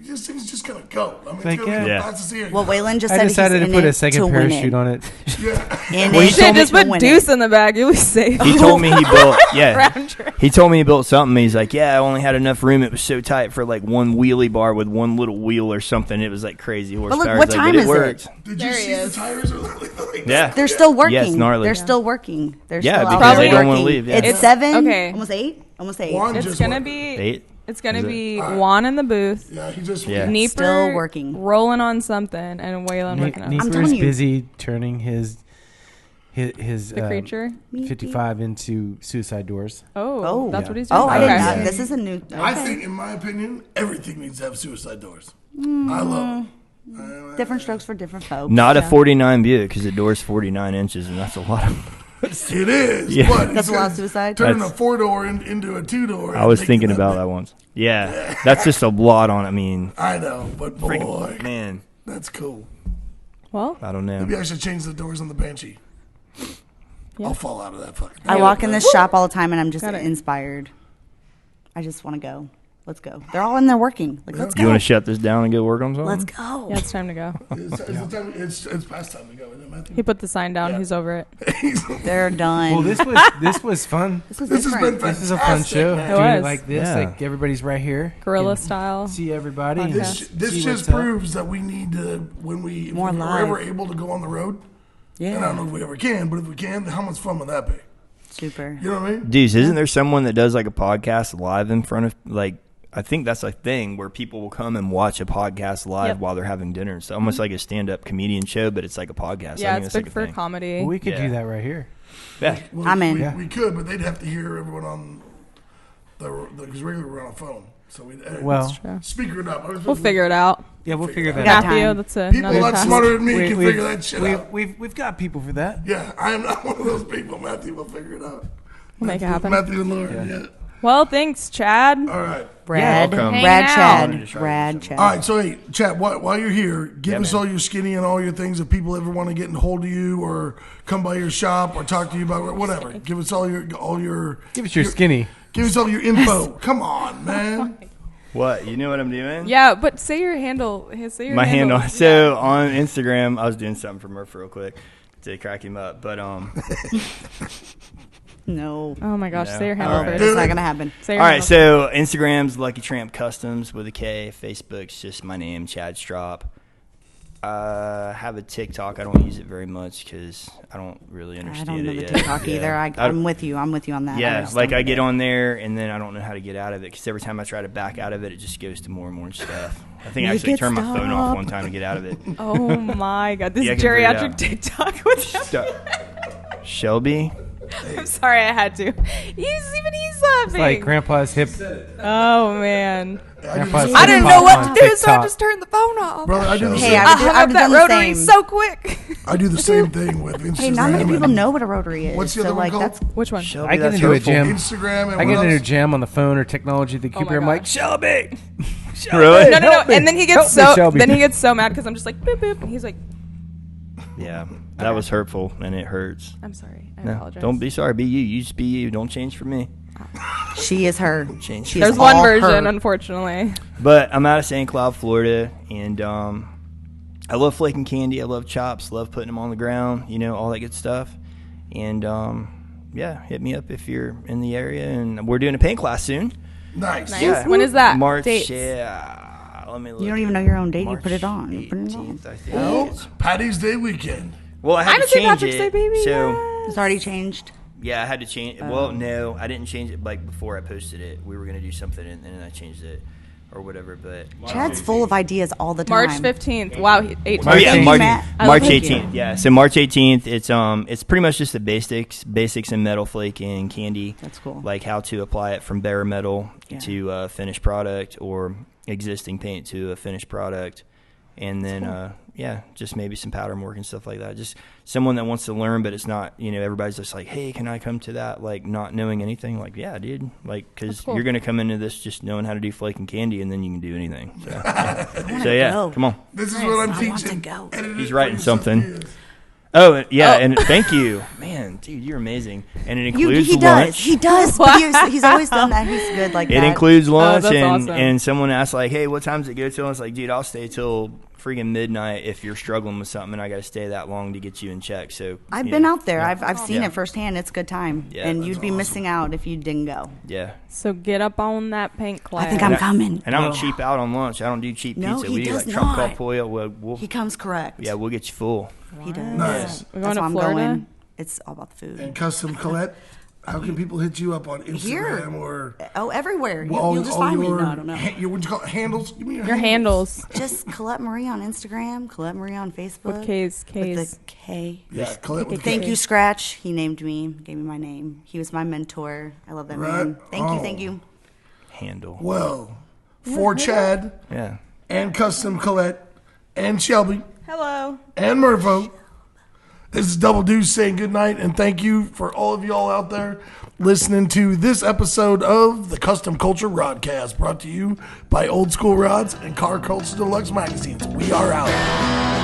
this thing's just gonna go. I mean, Like, it's gonna be yeah. the fastest here." Well, Waylon just I said decided he's to put in a it second to win parachute it. on it. Yeah. In Well, he it Shit, told just to put win Deuce it. in the bag. You'll be safe. He told me he built. Yeah, Round trip. he told me he built something. He's like, yeah, I only had enough room. It was so tight for like one wheelie bar with one little wheel or something. It was like crazy horsepower. look, He's what like, time but is it? worked. Did you There he see the is. tires are like Yeah. They're still working. Yeah, it's gnarly. They're still working. They're Yeah, still because out they there don't wanna working. leave, yeah. It's It's- 7. okay. Almost 8. Almost 8. Juan It's just gonna went. be. 8. It's gonna Is it? be Juan in the booth. Yeah, he just Yeah. Nieper Still working. rolling on something, and Waylon working on I'm Nieper telling is you. busy turning his the creature. 55 into suicide doors. Oh, that's what he's doing. Oh, I didn't Okay. know. This is a new. I okay. think, in my opinion, everything needs to have suicide doors. I love them. Different strokes for different folks. Not a Yeah. 49 Buick because the door's 49 inches and that's a lot of. It is. Yeah. But That's he's a lot got- of suicide. Turning That's- a 4-door into a 2-door. I was thinking about that once. Yeah, that's just a lot on. I mean, I know, but boy, man, that's cool. Well, I don't know. Maybe I should change the doors on the Banshee. Yeah. I'll fall out of that fucking I thing. walk in this shop all the time and I'm just Got it. inspired. I just want to go. Let's go. They're all in there working. Like, let's You go. want to shut this down and go work on something? Let's go. yeah, it's time to go. It's past time to go, isn't it, Matthew? He put the sign down. Yeah. He's over it. They're done. Well, this was fun. this was This has different. been This is a fun show. man. It Doing it was. like this, Yeah. like everybody's right here. Gorilla Can style. See everybody. and Podcast. This see just what's up. proves that we need to, when we, if More we're live. ever able to go on the road, Yeah. and I don't know if we ever can, but if we can, how much fun would that be? Super. You know what I mean? Dude, isn't there someone that does like a podcast live in front of like? I think that's a thing where people will come and watch a podcast live Yep. while they're having dinner. It's almost like a stand-up comedian show, but it's like a podcast. Yeah, I think it's that's big like a for thing. comedy. Well, we could Yeah. do that right here. Yeah. Well, I'm in. We, Yeah. we could, but they'd have to hear everyone on because regularly we're on a phone. So we Well, True. speaker it up. We'll figure it out. yeah, we'll figure that Got out. Matthew, time. that's People another a lot task. smarter than me can We've- figure that shit out. We've got people for that. Yeah, I am not one of those people. Matthew will figure it out. We'll make it Matthew- happen. Matthew and Lauren, yeah. Well, thanks, Chad. All right. Brad. welcome. Brad Hanging Chad. Brad Chad. All right, so hey, Chad, while you're here, give Yeah, us man. all your skinny and all your things. If people ever want to get in hold of you or come by your shop or talk to you about whatever, give us all your Give us your skinny. give us all your info. Come on, man. What? You know what I'm doing? Yeah, but say your handle. Say your My handle. Yeah. So on Instagram, I was doing something for Murpho real quick to crack him up, but No. Oh my gosh, No. say your handle All right. first. It's not going to happen. Say your all right. handle. So Instagram's Lucky Tramp Kustoms with a K. Facebook's just my name, Chad Strop. have a TikTok. I don't use it very much because I don't really I understand don't know it the yet. TikTok either. I'm with you. I'm with you on that. Yeah, like I get on there and then I don't know how to get out of it because every time I try to back out of it, it just goes to more and more stuff. I think I actually turned my phone off one time to get out of it. Oh my god, this Yeah, I can figure it geriatric out. TikTok with Shelby? I'm sorry, I had to. He's laughing. Like Grandpa's hip. Oh man, Grandpa's I didn't hip know what hop to on do, so I TikTok. just turned the phone off. Brother, I do the Hey, same. I hung up I've that done the rotary same. so quick. I do the same thing with Instagram. Hey, not many people and know what a rotary is. What's the other so, one like, called? that's Which one? Shelby, I get that's into a hurtful. gym. Instagram and I what get into a else? jam on the phone or technology at the Oh computer. my I'm like, gosh. Shelby. Really? No, Help me. and then he Help gets me, so Shelby. then he gets so mad because I'm just like boop boop, and he's like, Yeah, that was hurtful and it hurts. I'm sorry, I No, apologize. don't be sorry. Be you. You just be you. Don't change for me. she is her. Change. She There's is one all version, her. unfortunately. But I'm out of St. Cloud, Florida, and I love flaking candy. I love chops. Love putting them on the ground. You know, all that good stuff. And yeah, hit me up if you're in the area. And we're doing a paint class soon. Nice. Nice. Yeah. When is that? March. Dates. Yeah. Let me look. You don't even know your own date. March you put it on. You put it on. 18th, I think. Oh, Patty's Day weekend. Well, I had I'm to a St. change Patrick's it. Day baby. So It's already changed. yeah, I had to change. Well, no, I didn't change it like before I posted it. We were gonna do something and then I changed it or whatever. But Chad's full of ideas all the time. March 15th. Wow, 18th. oh yeah, Thank you, March, Matt. I March love it. 18th. Yeah, so March 18th. It's pretty much just the basics in metal flaking candy. That's cool. Like how to apply it from bare metal Yeah. to finished product or existing paint to a finished product, and then yeah, just maybe some pattern work and stuff like that. Just someone that wants to learn, but it's not, you know, everybody's just like, hey, can I come to that? Like not knowing anything. Like, yeah, dude. Like, because cool. you're gonna come into this just knowing how to do flake and candy, and then you can do anything. So, so yeah, go. come on. This is what I'm I want teaching. to go. Edit He's it writing for yourself. something. Oh yeah, and thank you, man, dude, you're amazing. And it includes He does. lunch. He does. But he's always done that. He's good like It that. includes lunch, that's and awesome. and someone asked like, hey, what time does it go till? I was like, dude, I'll stay till freaking midnight if you're struggling with something, and I got to stay that long to get you in check. So I've you been know, out there. Yeah. I've seen Yeah. it firsthand. It's a good time. Yeah, and that's you'd be missing out if you didn't go. Yeah, So get up on that paint class. I think I'm coming. and I don't cheap out on lunch. I don't do cheap No, pizza. he We do does like Trump not. Kollette. We'll He comes correct. yeah, we'll get you full. He does. Nice. We're That's going why to I'm Florida. going. It's all about the food. And Kustom Kollette, how can people hit you up on Instagram Here. or Oh, everywhere. all, You'll just all find me. your, No, I don't know. your what you call it, handles? Give me Your handles. Just Kollette Marie on Instagram, Kollette Marie on Facebook. With K's. With the K. Yeah, Kollette with Thank K. you, Scratch. He named me, gave me my name. He was my mentor. I love that Right man. Thank on. you, thank you. Handle. Well, for Chad Yeah. and Kustom Kollette and Shelby Hello. and Murpho, this is Double Deuce saying good night and thank you for all of y'all out there listening to this episode of the Kustom Kulture Rodcast, brought to you by Old School Rods and Car Culture Deluxe magazines. We are out.